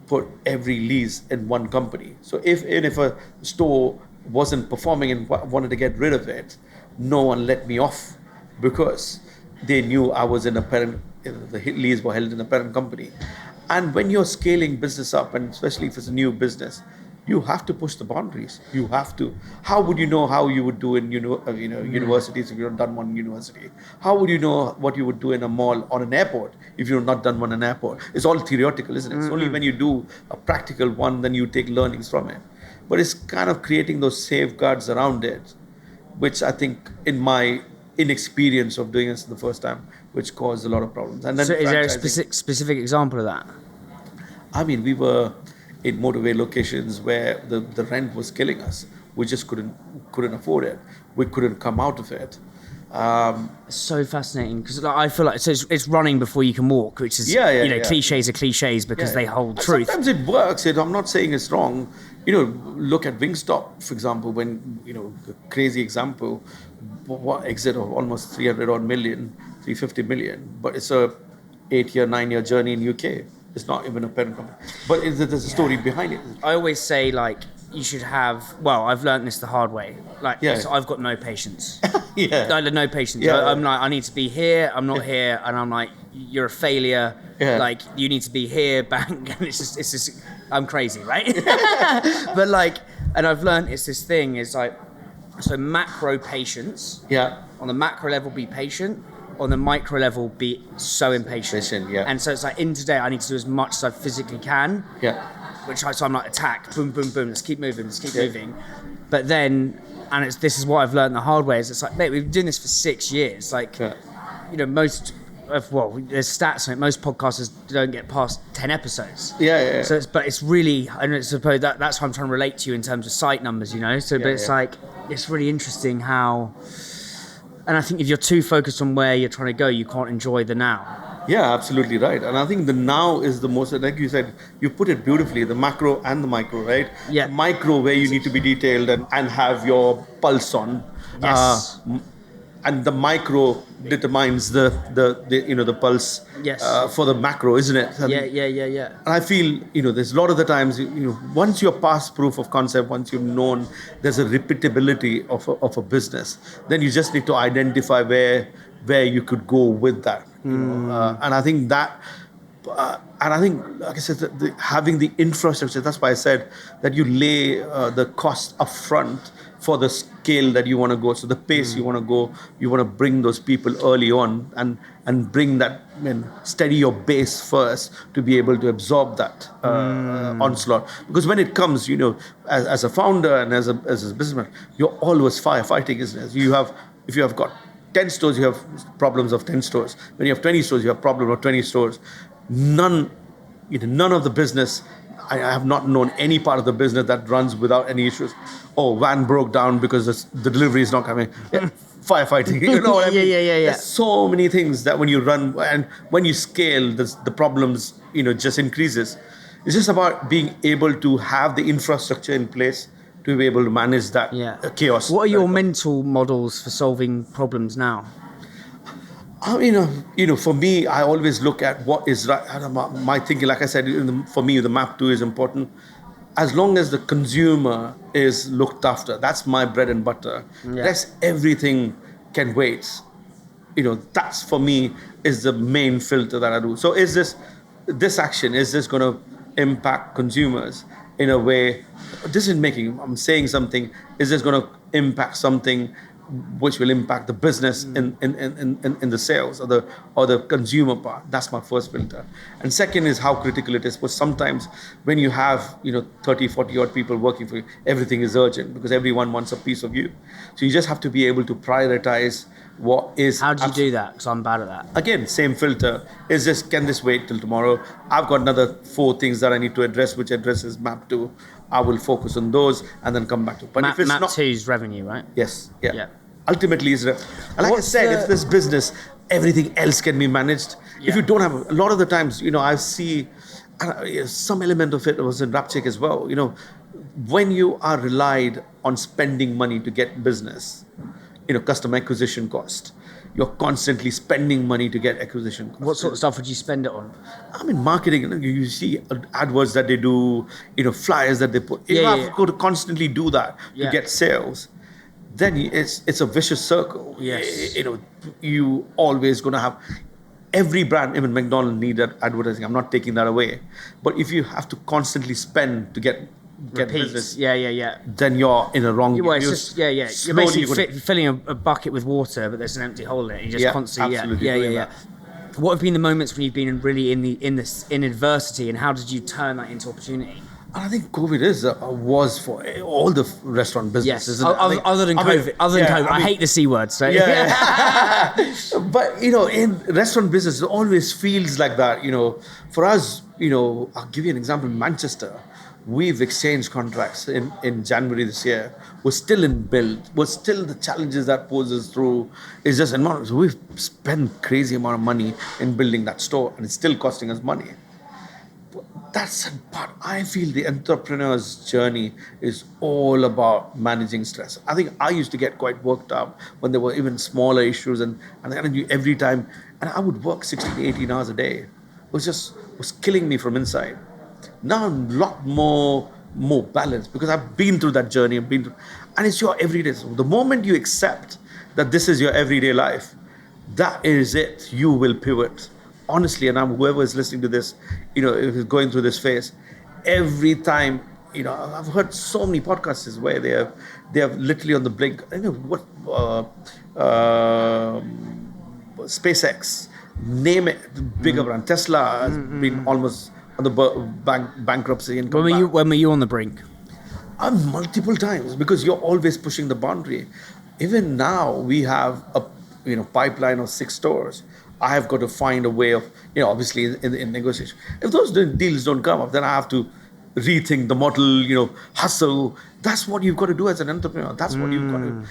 put every lease in one company. So if a store wasn't performing and wanted to get rid of it, no one let me off because they knew I was in a parent, the lease were held in a parent company. And when you're scaling business up, and especially if it's a new business, you have to push the boundaries. You have to. How would you know how you would do in universities if you've not done one in university? How would you know what you would do in a mall or an airport if you've not done one in an airport? It's all theoretical, isn't it? It's only when you do a practical one, then you take learnings from it. But it's kind of creating those safeguards around it, which I think in my inexperience of doing this the first time, which caused a lot of problems. And then
so is there a specific example of that?
I mean, we were in motorway locations where the rent was killing us. We just couldn't afford it. We couldn't come out of it.
It's so fascinating because I feel like it's running before you can walk, which is cliches are cliches because they hold truth.
Sometimes it works. I'm not saying it's wrong. Look at Wingstop, for example. When the crazy example, what exit of almost 350 million, but it's a 8-year, 9-year journey in UK. It's not even a parent company. But there's a story behind it.
I always say, you should have... Well, I've learned this the hard way. So I've got no patience. I have no patience.
Yeah.
I'm like, I need to be here. I'm not here. And I'm like, you're a failure.
Yeah.
You need to be here. Bang. And it's just... I'm crazy, right? But and I've learned it's this thing. It's so macro patience.
Yeah.
On the macro level, be patient. On the micro level, be so impatient. And so it's in today, I need to do as much as I physically can.
Yeah.
So I'm like, attack, boom, boom, boom, let's keep moving. But then, this is what I've learned the hard way, is it's mate, we've been doing this for 6 years. Most there's stats on it, most podcasters don't get past 10 episodes.
Yeah.
So it's really, I suppose that's how I'm trying to relate to you in terms of site numbers, So, but it's it's really interesting how... And I think if you're too focused on where you're trying to go, you can't enjoy the now.
Yeah, absolutely right. And I think the now is the most, like you said, you put it beautifully, the macro and the micro, right?
Yeah.
The micro where you need to be detailed and have your pulse on.
Yes.
and the micro determines the pulse for the macro, isn't it? And I feel, there's a lot of the times, once you're past proof of concept, once you've known there's a repeatability of a business, then you just need to identify where you could go with that. And I think that, like I said, having the infrastructure, that's why I said that you lay the cost up front for the scale that you want to go. So the pace you want to go, you want to bring those people early on and bring that, steady your base first to be able to absorb that onslaught. Because when it comes, as a founder and as a businessman, you're always firefighting, isn't it? If you have got 10 stores, you have problems of 10 stores. When you have 20 stores, you have problem of 20 stores. None of the business, I have not known any part of the business that runs without any issues. Oh, van broke down because the delivery is not coming. Yeah, firefighting, you know what I mean?
Yeah.
There's so many things that when you run and when you scale, the problems, just increases. It's just about being able to have the infrastructure in place to be able to manage that chaos.
What are your mental models for solving problems now?
For me, I always look at what is right. My thinking, like I said, for me, the map 2 is important. As long as the consumer is looked after, that's my bread and butter. Rest everything can wait. That's for me is the main filter that I do. So is this action, is this going to impact consumers in a way? I'm saying something, is this going to impact something which will impact the business in the sales or the consumer part? That's my first filter. And second is how critical it is. Because sometimes when you have 30, 40 odd people working for you, everything is urgent because everyone wants a piece of you. So you just have to be able to prioritize what is.
How do you do that? Because I'm bad at that.
Again, same filter. Can this wait till tomorrow? I've got another 4 things that I need to address, which addresses map 2. I will focus on those and then come back to.
But if it's map 2 is revenue, right?
Yes. Yeah. Ultimately, if this business, everything else can be managed. If you don't have a lot of the times, I see some element of it was in Rapcheck as well. When you are relied on spending money to get business, customer acquisition cost. You're constantly spending money to get acquisition costs.
What sort of stuff would you spend it on?
Marketing. You see AdWords that they do, flyers that they put. You have to constantly do that to get sales. Then it's a vicious circle.
Yes.
You always going to have every brand, even McDonald need advertising. I'm not taking that away. But if you have to constantly spend to get business, then you're in a wrong.
You're basically filling a bucket with water, but there's an empty hole in it. You just constantly,
absolutely.
What have been the moments when you've been really in adversity, and how did you turn that into opportunity?
I think COVID was for all the restaurant businesses.
Yes, other than COVID. I hate the C word. So.
But, in restaurant business, it always feels like that. For us, I'll give you an example. In Manchester, we've exchanged contracts in January this year. We're still in build. We're still the challenges that poses through. It's just enormous. So we've spent crazy amount of money in building that store, and it's still costing us money. That's part. I feel the entrepreneur's journey is all about managing stress. I think I used to get quite worked up when there were even smaller issues, and every time, and I would work 16, 18 hours a day. It was killing me from inside. Now I'm a lot more balanced because I've been through that journey. And it's your everyday. So the moment you accept that this is your everyday life, that is it. You will pivot. Honestly, and whoever is listening to this, if is going through this phase, every time, I've heard so many podcasts where they have literally on the brink. SpaceX, name it, bigger brand. Tesla has been almost on the bankruptcy. And
when were you on the brink?
Multiple times, because you're always pushing the boundary. Even now, we have a pipeline of 6 stores. I have got to find a way of, obviously in negotiation. If those deals don't come up, then I have to rethink the model, hustle. That's what you've got to do as an entrepreneur. That's what you've got to,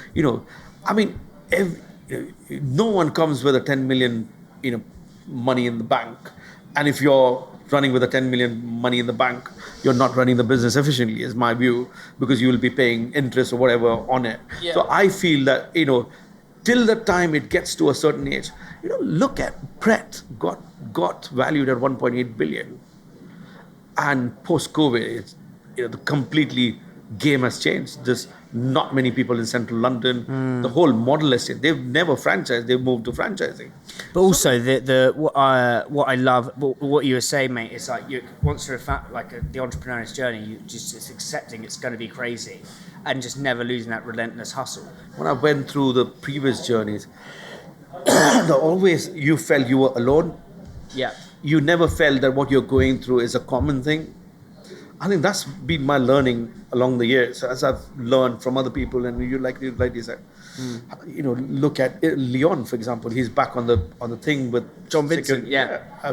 no one comes with a 10 million, money in the bank. And if you're running with a 10 million money in the bank, you're not running the business efficiently, is my view, because you will be paying interest or whatever on it. Yeah. So I feel that, till the time it gets to a certain age. Look at Pret got valued at 1.8 billion, and post-COVID, the completely game has changed. There's not many people in central London. The whole model estate, they've never franchised, they've moved to franchising.
But also what I love, what you were saying, mate, is like once you're the entrepreneur's journey, it's accepting it's going to be crazy, and just never losing that relentless hustle.
When I went through the previous journeys, always you felt you were alone.
Yeah.
You never felt that what you're going through is a common thing. I think that's been my learning along the years, as I've learned from other people. And you rightly said, look at Leon, for example. He's back on the thing with
John Vincent.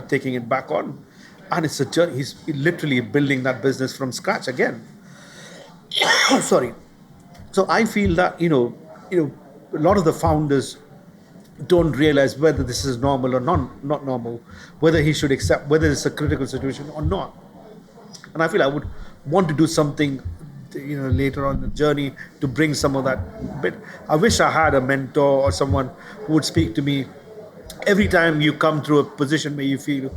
Taking it back on, and it's a journey. He's literally building that business from scratch again. Sorry. So I feel that a lot of the founders don't realize whether this is normal or not normal, whether he should accept, whether it's a critical situation or not. And I feel I would want to do something, later on in the journey to bring some of that bit. I wish I had a mentor or someone who would speak to me every time you come through a position where you feel,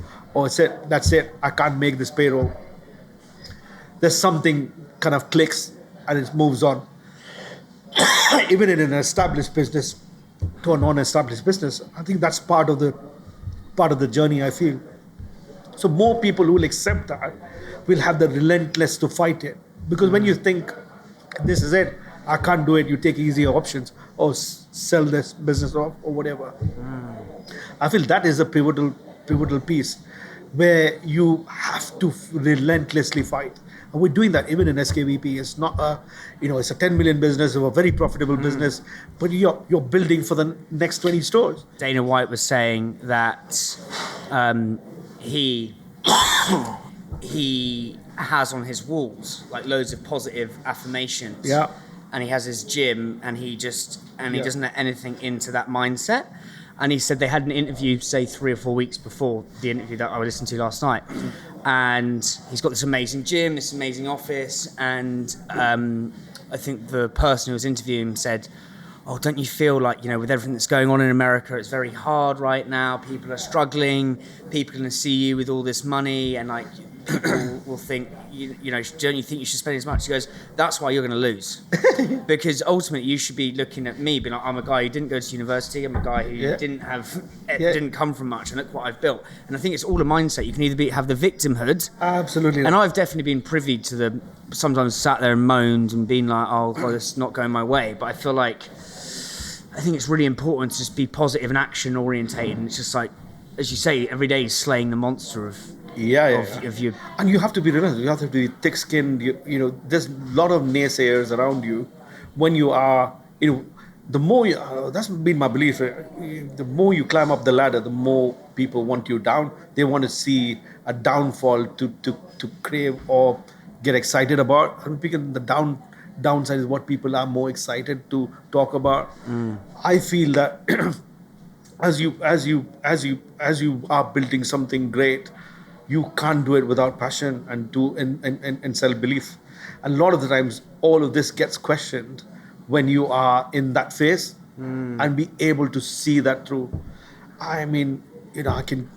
that's it, I can't make this payroll. There's something kind of clicks and it moves on. Even in an established business to a non-established business, I think that's part of the journey, I feel. So more people who will accept that will have the relentless to fight it. Because when you think, this is it, I can't do it, you take easier options or sell this business off or whatever. I feel that is a pivotal piece where you have to relentlessly fight. And we're doing that even in SKVP. It's not it's a 10 million business or a very profitable business, but you're building for the next 20 stores.
Dana White was saying that he has on his walls like loads of positive affirmations.
Yeah.
And he has his gym, and he doesn't let anything into that mindset. And he said they had an interview, say 3 or 4 weeks before the interview that I listened to last night. And he's got this amazing gym, this amazing office. And I think the person who was interviewing him said, "Oh, don't you feel like, with everything that's going on in America, it's very hard right now. People are struggling. People are going to see you with all this money, and like people will think, don't you think you should spend as much?" He goes, "That's why you're going to lose, because ultimately you should be looking at me, being like, I'm a guy who didn't go to university. I'm a guy who didn't come from much, and look what I've built." And I think it's all a mindset. You can either have the victimhood,
absolutely,
and I've definitely been privy to sometimes sat there and moaned and been like, "Oh God, it's not going my way." But I think it's really important to just be positive and action orientated, and it's just like, as you say, every day is slaying the monster of you.
And you have to be relentless. You have to be thick-skinned. There's a lot of naysayers around you. When you are, the more that's been my belief. The more you climb up the ladder, the more people want you down. They want to see a downfall to crave or get excited about. And because the downside is what people are more excited to talk about. I feel that as you are building something great, you can't do it without passion and self-belief. And a lot of the times, all of this gets questioned when you are in that phase and be able to see that through. I mean, I can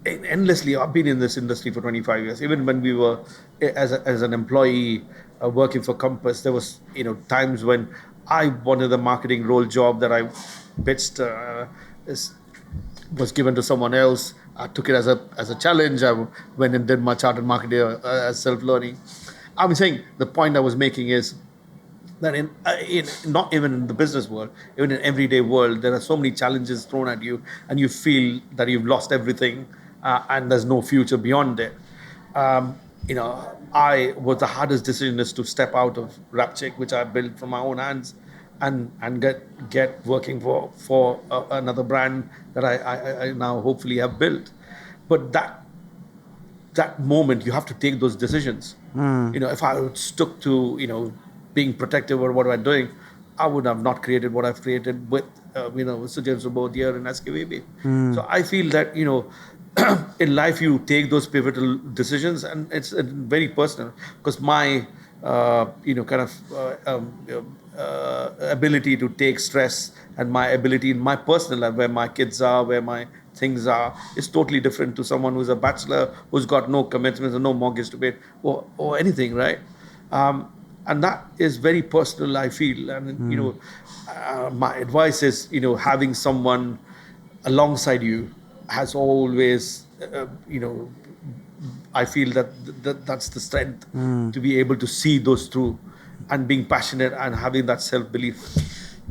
endlessly. I've been in this industry for 25 years. Even when we were as an employee working for Compass, there was times when I wanted the marketing role job that I pitched was given to someone else. I took it as a challenge. I went and did my chartered marketing as self-learning. I'm saying the point I was making is that in not even in the business world, even in everyday world, there are so many challenges thrown at you, and you feel that you've lost everything and there's no future beyond it. The hardest decision is to step out of Rapchick, which I built from my own hands, and get working for another brand that I now hopefully have built. But that moment, you have to take those decisions. If I stuck to being protective or what am I doing, I would have not created what I've created with Sir James both here in SKVP. So I feel that in life you take those pivotal decisions, and it's very personal, because my ability to take stress and my ability in my personal life, where my kids are, where my things are, is totally different to someone who's a bachelor, who's got no commitments or no mortgage to pay or anything, right? And that is very personal, I feel. And, my advice is, having someone alongside you has always, I feel that's the strength to be able to see those through and being passionate and having that self-belief.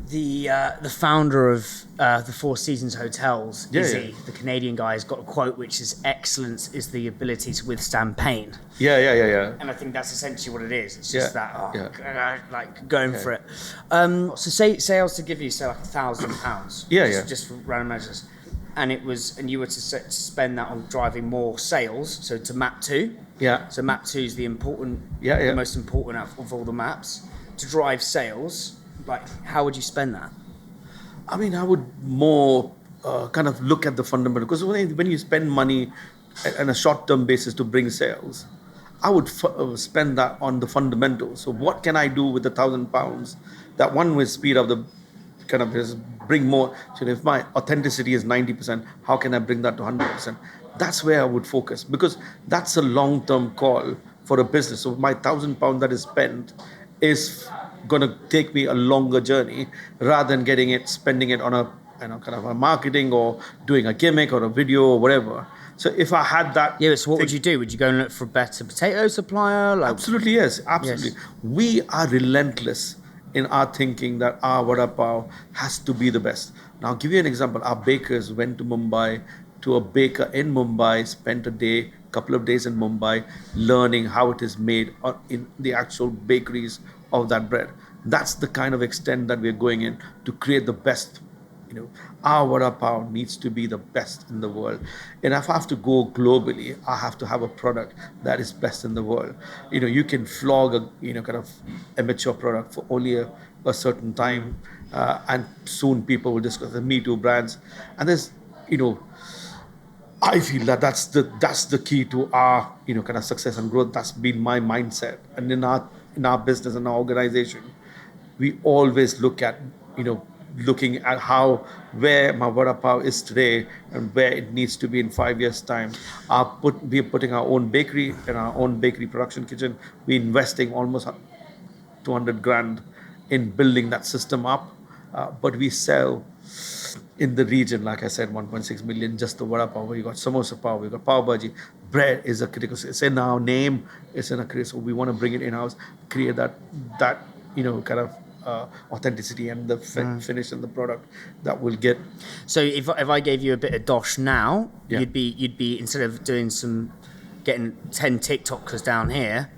The founder of the Four Seasons Hotels, Izzy,
Yeah.
the Canadian guy, has got a quote which is excellence is the ability to withstand pain.
Yeah.
And I think that's essentially what it is. It's just like going for it. So say I was to give you say like £1,000. Just for random measures, and you were to spend that on driving more sales. So to map 2.
Yeah.
So map 2 is the most important of all the maps to drive sales. Like, how would you spend that?
I mean, I would more kind of look at the fundamental, because when you spend money on a short-term basis to bring sales, I would spend that on the fundamentals. So what can I do with the £1,000 that one will speed up the kind of just bring more. So if my authenticity is 90%, how can I bring that to 100%? That's where I would focus, because that's a long-term call for a business. So my £1,000 that is spent is going to take me a longer journey rather than spending it on a kind of a marketing or doing a gimmick or a video or whatever. So if I had that,
so what would you do? Would you go and look for a better potato supplier?
Absolutely, yes, absolutely. Yes. We are relentless in our thinking that our Vada Pav has to be the best. Now, I'll give you an example. Our bakers went to Mumbai, to a baker in Mumbai, spent a couple of days in Mumbai, learning how it is made in the actual bakeries of that bread. That's the kind of extent that we're going in to create the best. Our Vada Pav needs to be the best in the world. And if I have to go globally, I have to have a product that is best in the world. You can flog a kind of amateur product for only a certain time, and soon people will discuss the Me Too brands. And there's, I feel that's the key to our kind of success and growth. That's been my mindset. And in our business and our organization, we always look at looking at where my Vada Pav is today and where it needs to be in 5 years' time. We're putting our own bakery and our own bakery production kitchen. We're investing almost 200 grand in building that system up, but we sell in the region, like I said, 1.6 million just the Vada Pav. We got samosa pav, we got pav bhaji. Bread is a critical. It's in our name. It's in a critical. So we want to bring it in house, create that kind of authenticity and the finish and the product that we'll get.
So if I gave you a bit of dosh now, you'd be instead of doing getting 10 TikTokers down here,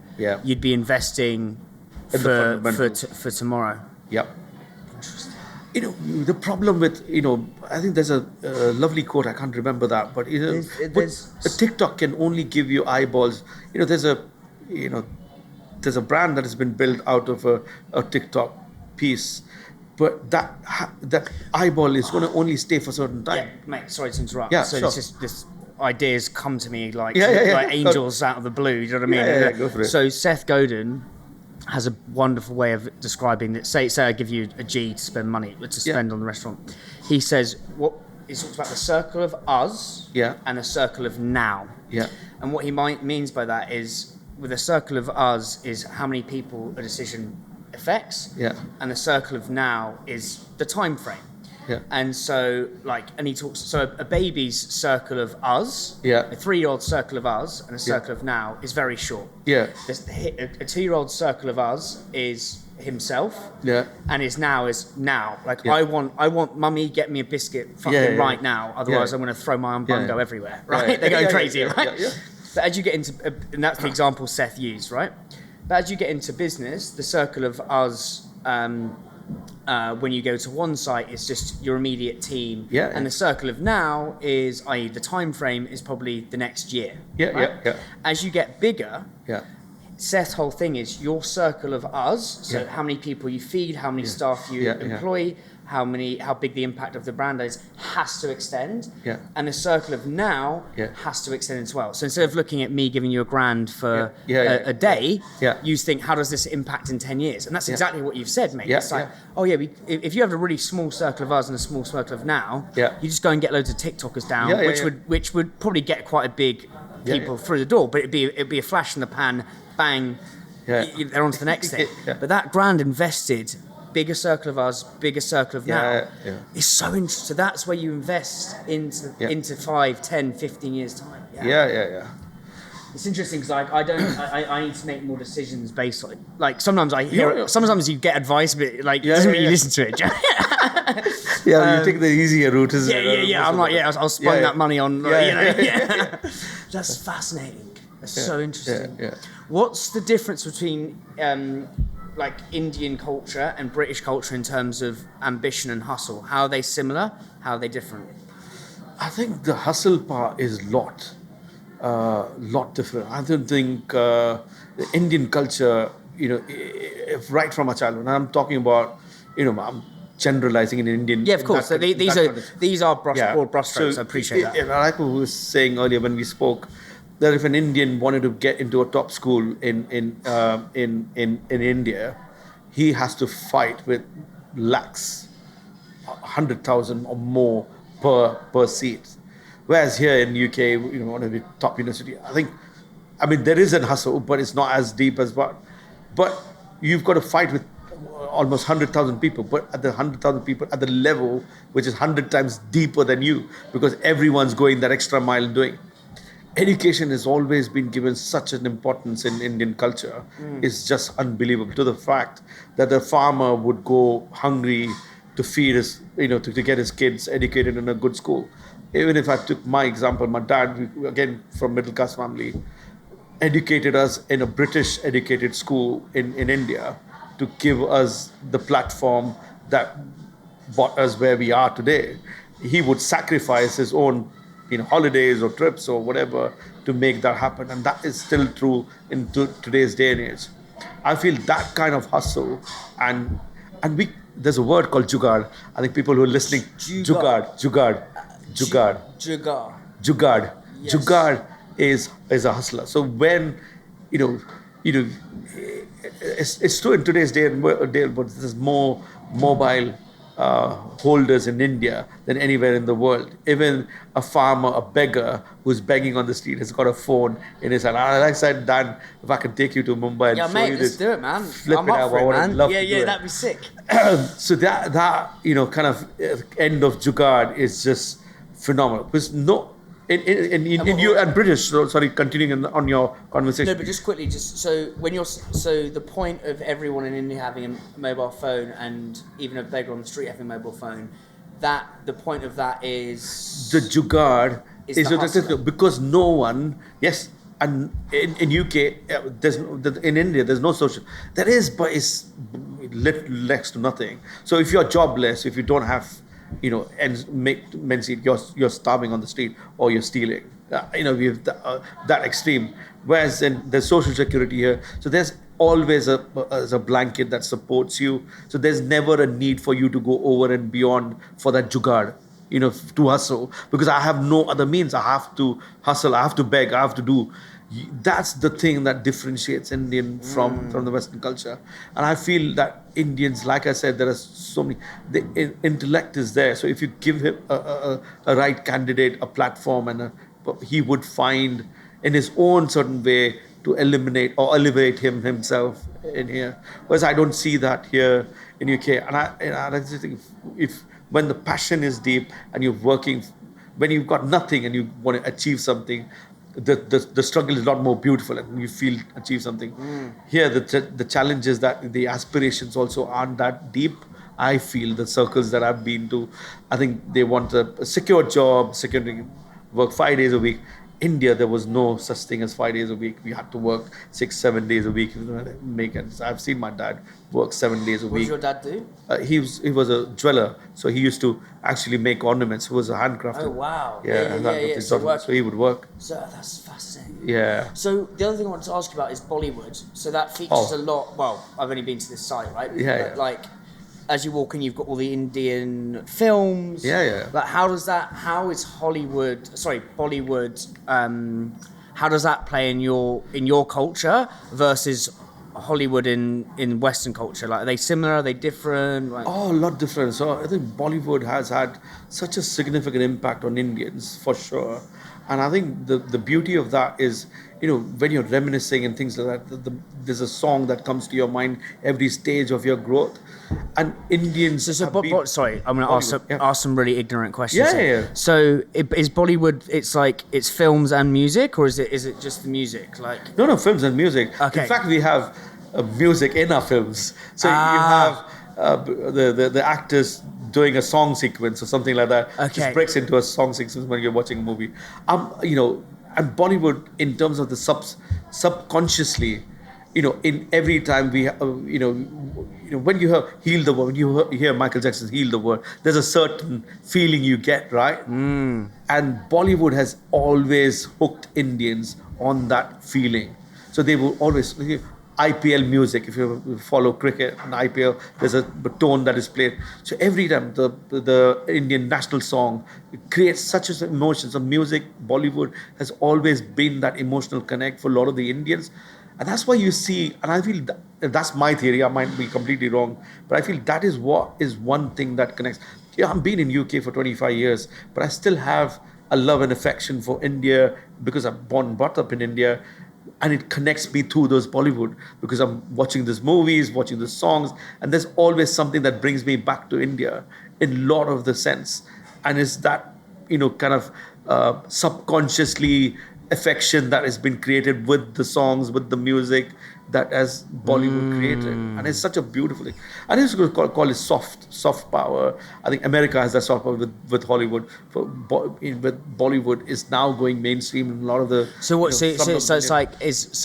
you'd be investing for tomorrow.
Yep. The problem with I think there's a lovely quote, I can't remember that, but a TikTok can only give you eyeballs. There's a brand that has been built out of a TikTok piece, but that eyeball is going to only stay for a certain time.
Yeah, mate, sorry to interrupt.
Yeah,
so
sure.
this ideas come to me like angels out of the blue. You know what I mean?
Yeah, go for it.
So Seth Godin has a wonderful way of describing it. Say I give you a G to spend money on the restaurant. He says he talks about the circle of us and the circle of now.
Yeah.
And what he means by that is, with a circle of us is how many people a decision affects.
Yeah.
And the circle of now is the time frame.
Yeah.
And so he talks, so a baby's circle of us, a 3-year-old circle of us, and a circle of now is very short.
Yeah.
A 2-year-old circle of us is himself.
Yeah.
And his now is now. I want mummy, get me a biscuit right now. Otherwise I'm going to throw my umbungo everywhere. Right?
Yeah.
They're going crazy, right?
Yeah.
But as you get into, and that's the example Seth used, right? But as you get into business, the circle of us, when you go to one site, it's just your immediate team.
Yeah.
And the circle of now is, i.e. the time frame is probably the next year.
Yeah,
right?
yeah.
As you get bigger, Seth's whole thing is your circle of us, so how many people you feed, how many staff you employ, how big the impact of the brand is, has to extend.
Yeah.
And the circle of now has to extend as well. So instead of looking at me giving you $1,000 for a day, you think, how does this impact in 10 years? And that's exactly what you've said, mate. It's like, if you have a really small circle of us and a small circle of now, you just go and get loads of TikTokers down, which would probably get quite a big people through the door, but it'd be a flash in the pan, bang, they're on to the next thing. But that grand invested, bigger circle of us, bigger circle of now, is so interesting. So that's where you invest into 5, 10, 15 years time. It's interesting because I need to make more decisions based on, like, sometimes I hear sometimes you get advice, but like it doesn't mean you listen to it.
You take the easier route.
I'm like, I'll spend that money on, That's fascinating. That's so interesting. What's the difference between like Indian culture and British culture in terms of ambition and hustle? How are they similar? How are they different?
I think the hustle part is lot different. I don't think the Indian culture, right from a childhood, and I'm talking about, I'm generalizing in Indian.
Yeah, of course. So these are broad brushstrokes. So I appreciate that.
Like we were saying earlier when we spoke, that if an Indian wanted to get into a top school in India, he has to fight with lakhs, 100,000 or more per seat. Whereas here in UK, one of the top university, I mean there is a hustle, but it's not as deep as but you've got to fight with almost 100,000 people, but at the 100,000 people at the level which is 100 times deeper than you, because everyone's going that extra mile and doing. Education has always been given such an importance in Indian culture. It's just unbelievable, to the fact that the farmer would go hungry to feed his, to get his kids educated in a good school. Even if I took my example, my dad, again from middle class family, educated us in a British educated school in India to give us the platform that brought us where we are today. He would sacrifice his own holidays or trips or whatever to make that happen, and that is still true in today's day and age. I feel that kind of hustle, and there's a word called jugaad. I think people who are listening, jugaad. Yes. Jugaad is a hustler. So when it's true in today's day, but there's more mobile holders in India than anywhere in the world. Even a farmer, a beggar who's begging on the street has got a phone in his hand. Like I said, Dan, if I can take you to Mumbai and show you this,
let's do it, man.
Flip
I'm
it
up
out.
for it, man.
That'd
be sick.
So that kind of end of jugaad is just phenomenal. Because in you and British. So, sorry, continuing on your conversation.
No, but just quickly, so the point of everyone in India having a mobile phone, and even a beggar on the street having a mobile phone, that the point of that is
the jugaad is because no one. Yes, and in UK, in India, there's no social. There is, but it's next to nothing. So if you're jobless, if you don't have, and make men's eat, you're starving on the street or you're stealing. We have that extreme. Whereas there's social security here, so there's always a blanket that supports you. So there's never a need for you to go over and beyond for that jugaad, to hustle, because I have no other means. I have to hustle. I have to beg. I have to do. That's the thing that differentiates Indian from the Western culture. And I feel that Indians, like I said, there are so many. The intellect is there. So if you give him a right candidate a platform, and he would find in his own certain way to eliminate or elevate himself in here. Whereas I don't see that here in UK. And I just think if when the passion is deep and you're working, when you've got nothing and you want to achieve something, the struggle is a lot more beautiful and you feel achieve something. Here the challenge is that the aspirations also aren't that deep. I feel the circles that I've been to, I think they want a secure job, work 5 days a week. India, there was no such thing as 5 days a week. We had to work 6-7 days a week to make it. I've seen my dad work 7 days a week.
What did your dad do?
He was a jeweler, so he used to actually make ornaments. He was a handcrafter.
Oh wow!
Yeah. So he would work.
So that's fascinating.
Yeah.
So the other thing I wanted to ask you about is Bollywood. So that features a lot. Well, I've only been to this site, right?
Yeah.
But like, as you walk in, you've got all the Indian films.
Yeah.
Like, how is Bollywood, how does that play in your culture versus Hollywood in Western culture? Like, are they similar? Are they different? Like,
a lot different. So I think Bollywood has had such a significant impact on Indians for sure. And I think the beauty of that is, when you're reminiscing and things like that, there's a song that comes to your mind every stage of your growth. And Indians.
Sorry, I'm going to ask some really ignorant questions.
Yeah.
So is Bollywood? It's films and music, or is it just the music? Like,
no, films and music.
Okay.
In fact, we have music in our films. So you have the actors doing a song sequence or something like that.
Okay.
Just breaks into a song sequence when you're watching a movie. And Bollywood, in terms of the subconsciously, in every time we, when you hear Heal the World, when you hear Michael Jackson's Heal the World, there's a certain feeling you get, right? And Bollywood has always hooked Indians on that feeling. So they will always, IPL music, if you follow cricket and IPL, there's a tone that is played. So every time the Indian national song, it creates such an emotion. So music, Bollywood has always been that emotional connect for a lot of the Indians. And that's why you see, and I feel that's my theory, I might be completely wrong, but I feel that is what is one thing that connects. I've been in UK for 25 years, but I still have a love and affection for India because I'm born and brought up in India. And it connects me through those Bollywood because I'm watching these movies, watching the songs, and there's always something that brings me back to India in a lot of the sense. And it's that, kind of subconsciously affection that has been created with the songs, with the music that as Bollywood created. And it's such a beautiful thing. And it's going to call it soft power. I think America has that soft power with Hollywood. With Bollywood is now going mainstream in a lot of the.
So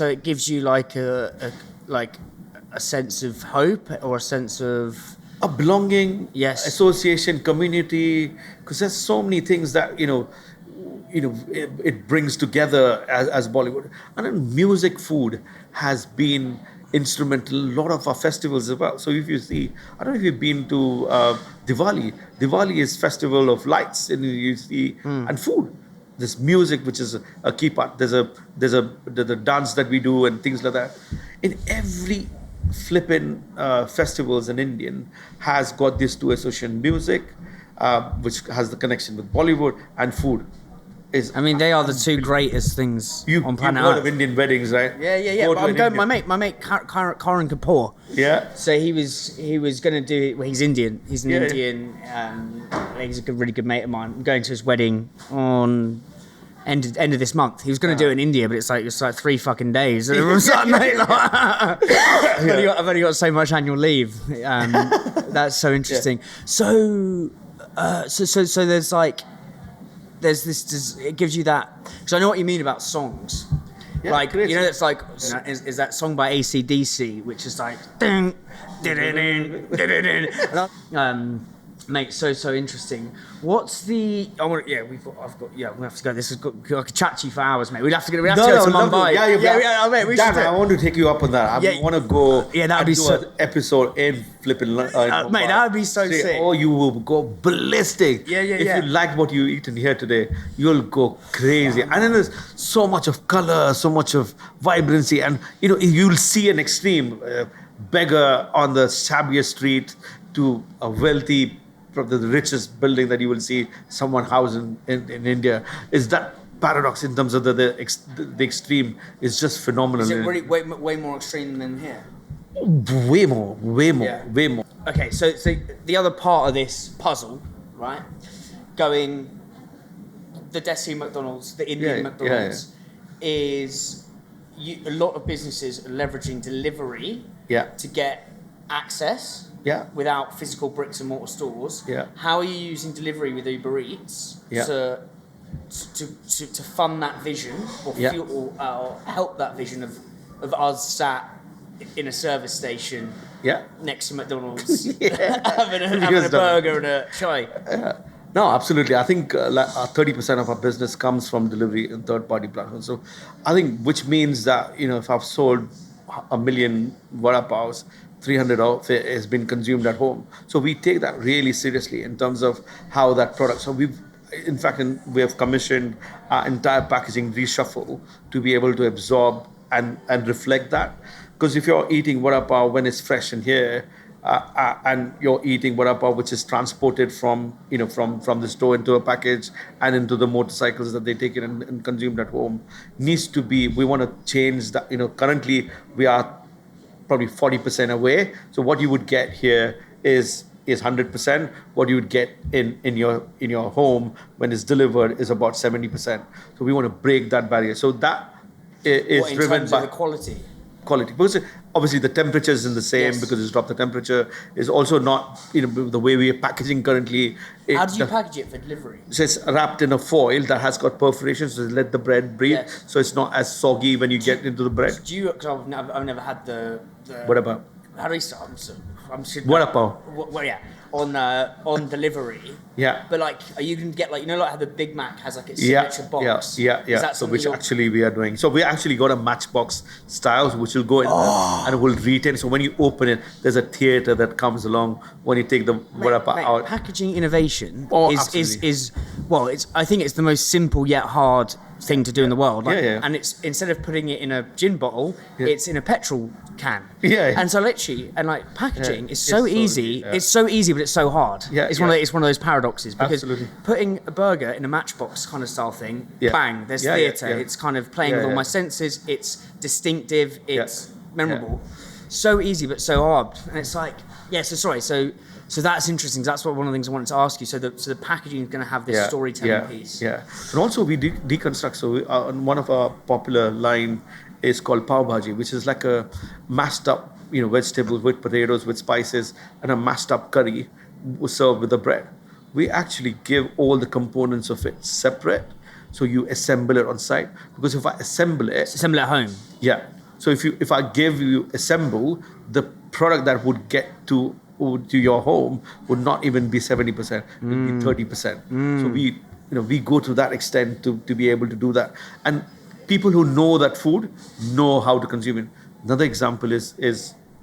it gives you like a sense of hope or a sense of
a belonging,
yes,
association, community, because there's so many things that it brings together as Bollywood. And then music, food has been instrumental in a lot of our festivals as well. So if you see, I don't know if you've been to Diwali. Diwali is festival of lights, and you see, and food. There's music, which is a key part. There's the dance that we do and things like that. In every flipping festivals in Indian has got these two association: music, which has the connection with Bollywood, and food.
They are the two greatest things on planet
Earth. You've heard of Indian weddings, right?
Yeah. But I'm going. My mate Karan Kapoor.
Yeah.
So he was going to do. Well, he's Indian. He's an Indian. He's a really good mate of mine. I'm going to his wedding on end of this month. He was going to do it in India, but it's like 3 fucking days. And everyone's like, mate, I've only got so much annual leave. That's so interesting. Yeah. So there's like. There's this. It gives you that, because I know what you mean about songs. Yeah, like, it's like, is that song by AC/DC, which is like, mate, so interesting. What's the? We have to go. This has got. I could chat to you for hours, mate. We'd have to go to Mumbai.
Mate. I want to take you up on that. I want to go.
Yeah, that'd be so.
An episode in flipping.
Mate, that would be so sick.
Oh, you will go ballistic.
Yeah.
If you like what you eaten here today, you'll go crazy. And then there's so much of color, so much of vibrancy, and you'll see an extreme beggar on the shabbiest street to a wealthy, from the richest building that you will see someone housed in India. Is that paradox in terms of the extreme is just phenomenal.
Is it really way more extreme than here?
Way more.
Okay, so the other part of this puzzle, right? Going the Desi McDonald's, the Indian McDonald's, is a lot of businesses are leveraging delivery to get access.
Yeah.
Without physical bricks and mortar stores.
Yeah.
How are you using delivery with Uber Eats to fund that vision or help that vision of us sat in a service station next to McDonald's having a burger and a chai?
Yeah. No, absolutely. I think 30% of our business comes from delivery and third-party platforms. So I think, which means that if I've sold 1 million vada paos, 300 of it has been consumed at home. So we take that really seriously in terms of how that product. So we have commissioned our entire packaging reshuffle to be able to absorb and reflect that. Because if you're eating vada pav when it's fresh in here, and you're eating vada pav which is transported from the store into a package and into the motorcycles that they take it and consumed at home, needs to be. We want to change that. Currently we are probably 40% away. So what you would get here is 100%. What you would get in your home when it's delivered is about 70%. So we want to break that barrier. So that is driven by
the quality.
Because obviously the temperature is in the same, because it's dropped the temperature. Is also not the way we are packaging currently.
How do you package it for delivery?
So it's wrapped in a foil that has got perforations to let the bread breathe. Yes. So it's not as soggy when you get into the bread.
Do you? Because I've never had the.
What about?
How do you start?
Vada pav.
Well, yeah. On delivery.
Yeah.
But are you going to get like how the Big Mac has like its signature box?
Yeah.
Is that
so which actually we are doing. So we actually got a matchbox styles which will go in and will retain. So when you open it, there's a theater that comes along when you take the vada pav out.
Packaging innovation is I think it's the most simple yet hard thing to do in the world. And it's, instead of putting it in a gin bottle, it's in a petrol can. And so literally, and packaging is so easy. It's so easy, but it's so hard. It's one of those paradoxes, because putting a burger in a matchbox kind of style thing, bang, there's theatre. It's kind of playing with all my senses. It's distinctive. It's memorable. So easy, but so hard. And it's so that's interesting. That's one of the things I wanted to ask you. So the packaging is going to have this storytelling piece.
And also we deconstruct. So one of our popular line is called pav bhaji, which is like a mashed up, vegetables with potatoes, with spices, and a mashed up curry served with the bread. We actually give all the components of it separate. So you assemble it on site. Because if I assemble
at home.
Yeah. So if I give you assemble, the product that would get to your home would not even be 70%, it would be 30%. So we go to that extent to be able to do that. And people who know that food know how to consume it. Another example is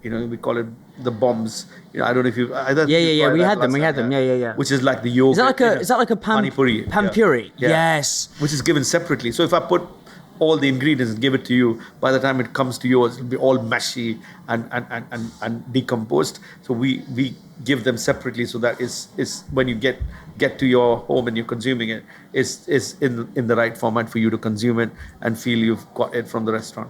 we call it the bombs. I don't know if you either.
We had them.
Which is like the yogurt.
Is that like a pani puri? Pan puri. Yes.
Which is given separately. So if I put all the ingredients and give it to you, by the time it comes to yours, it'll be all meshy and decomposed. So we give them separately, so that is when you get to your home and you're consuming it, is in the right format for you to consume it and feel you've got it from the restaurant.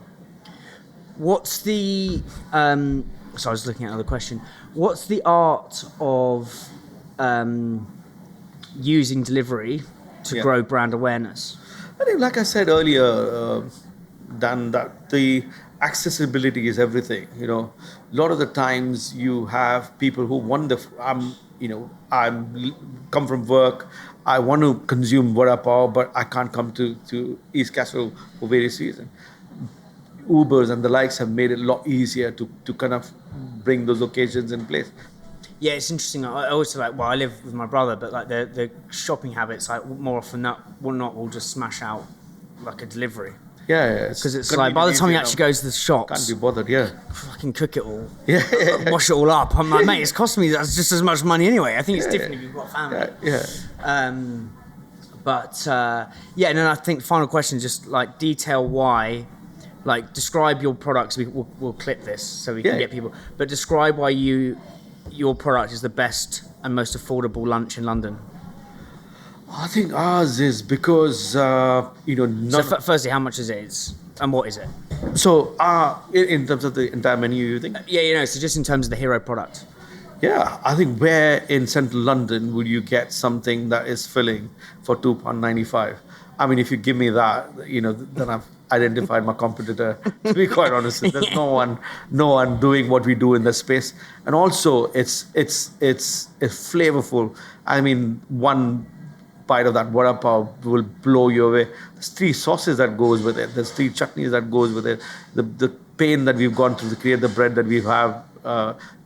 What's the so I was looking at another question. What's the art of using delivery to grow brand awareness?
I think, like I said earlier, Dan, that the accessibility is everything. A lot of the times you have people who wonder, I'm come from work, I want to consume vada pav, but I can't come to East Castle for various reasons. Ubers and the likes have made it a lot easier to kind of bring those occasions in place.
Yeah, it's interesting. I always say, I live with my brother, but the shopping habits, more often than not, we'll just smash out like a delivery.
Yeah.
Because it's by the time you actually go to the shops,
can't be bothered.
Fucking cook it all.
Wash
it all up. I'm like, mate, it's costing me just as much money anyway. I think it's different if you've got a family. I think the final question is just detail why. Describe your products. We'll clip this so we can get people. But describe why your product is the best and most affordable lunch in London.
I think ours is because
firstly, how much is it? And what is it?
So in terms of the entire menu, you think?
So just in terms of the hero product.
Yeah, I think where in central London would you get something that is filling for £2.95? I mean, if you give me that, then I've identified my competitor. To be quite honest, there's no one doing what we do in this space. And also, it's flavorful. I mean, one bite of that vada pav will blow you away. There's 3 sauces that goes with it. There's 3 chutneys that goes with it. The pain that we've gone through to create the bread that we have.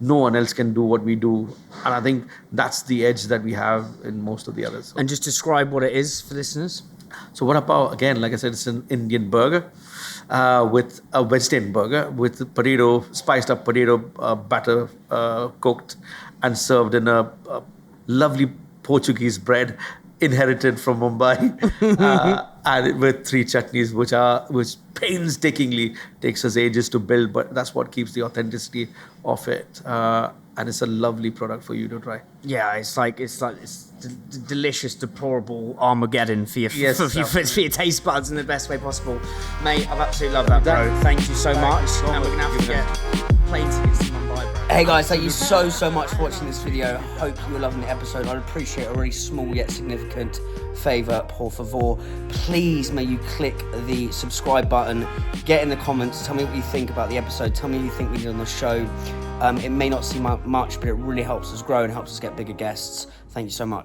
No one else can do what we do, and I think that's the edge that we have in most of the others.
And just describe what it is for listeners.
So what about, again, like I said, it's an Indian burger with a vegetarian burger with potato, spiced up potato batter cooked and served in a lovely Portuguese bread inherited from Mumbai, and with 3 chutneys, which painstakingly takes us ages to build, but that's what keeps the authenticity of it. And it's a lovely product for you to try.
Yeah, it's delicious, deplorable Armageddon for your for your taste buds in the best way possible, mate. I've absolutely loved that, bro. Thank you so much, and we're gonna have to get plane tickets to Mumbai, bro. Hey guys, thank you so much for watching this video. Hope you were loving the episode. I'd appreciate a really small yet significant favor, por favor. Please, may you click the subscribe button. Get in the comments. Tell me what you think about the episode. Tell me what you think we did on the show. It may not seem much, but it really helps us grow and helps us get bigger guests. Thank you so much.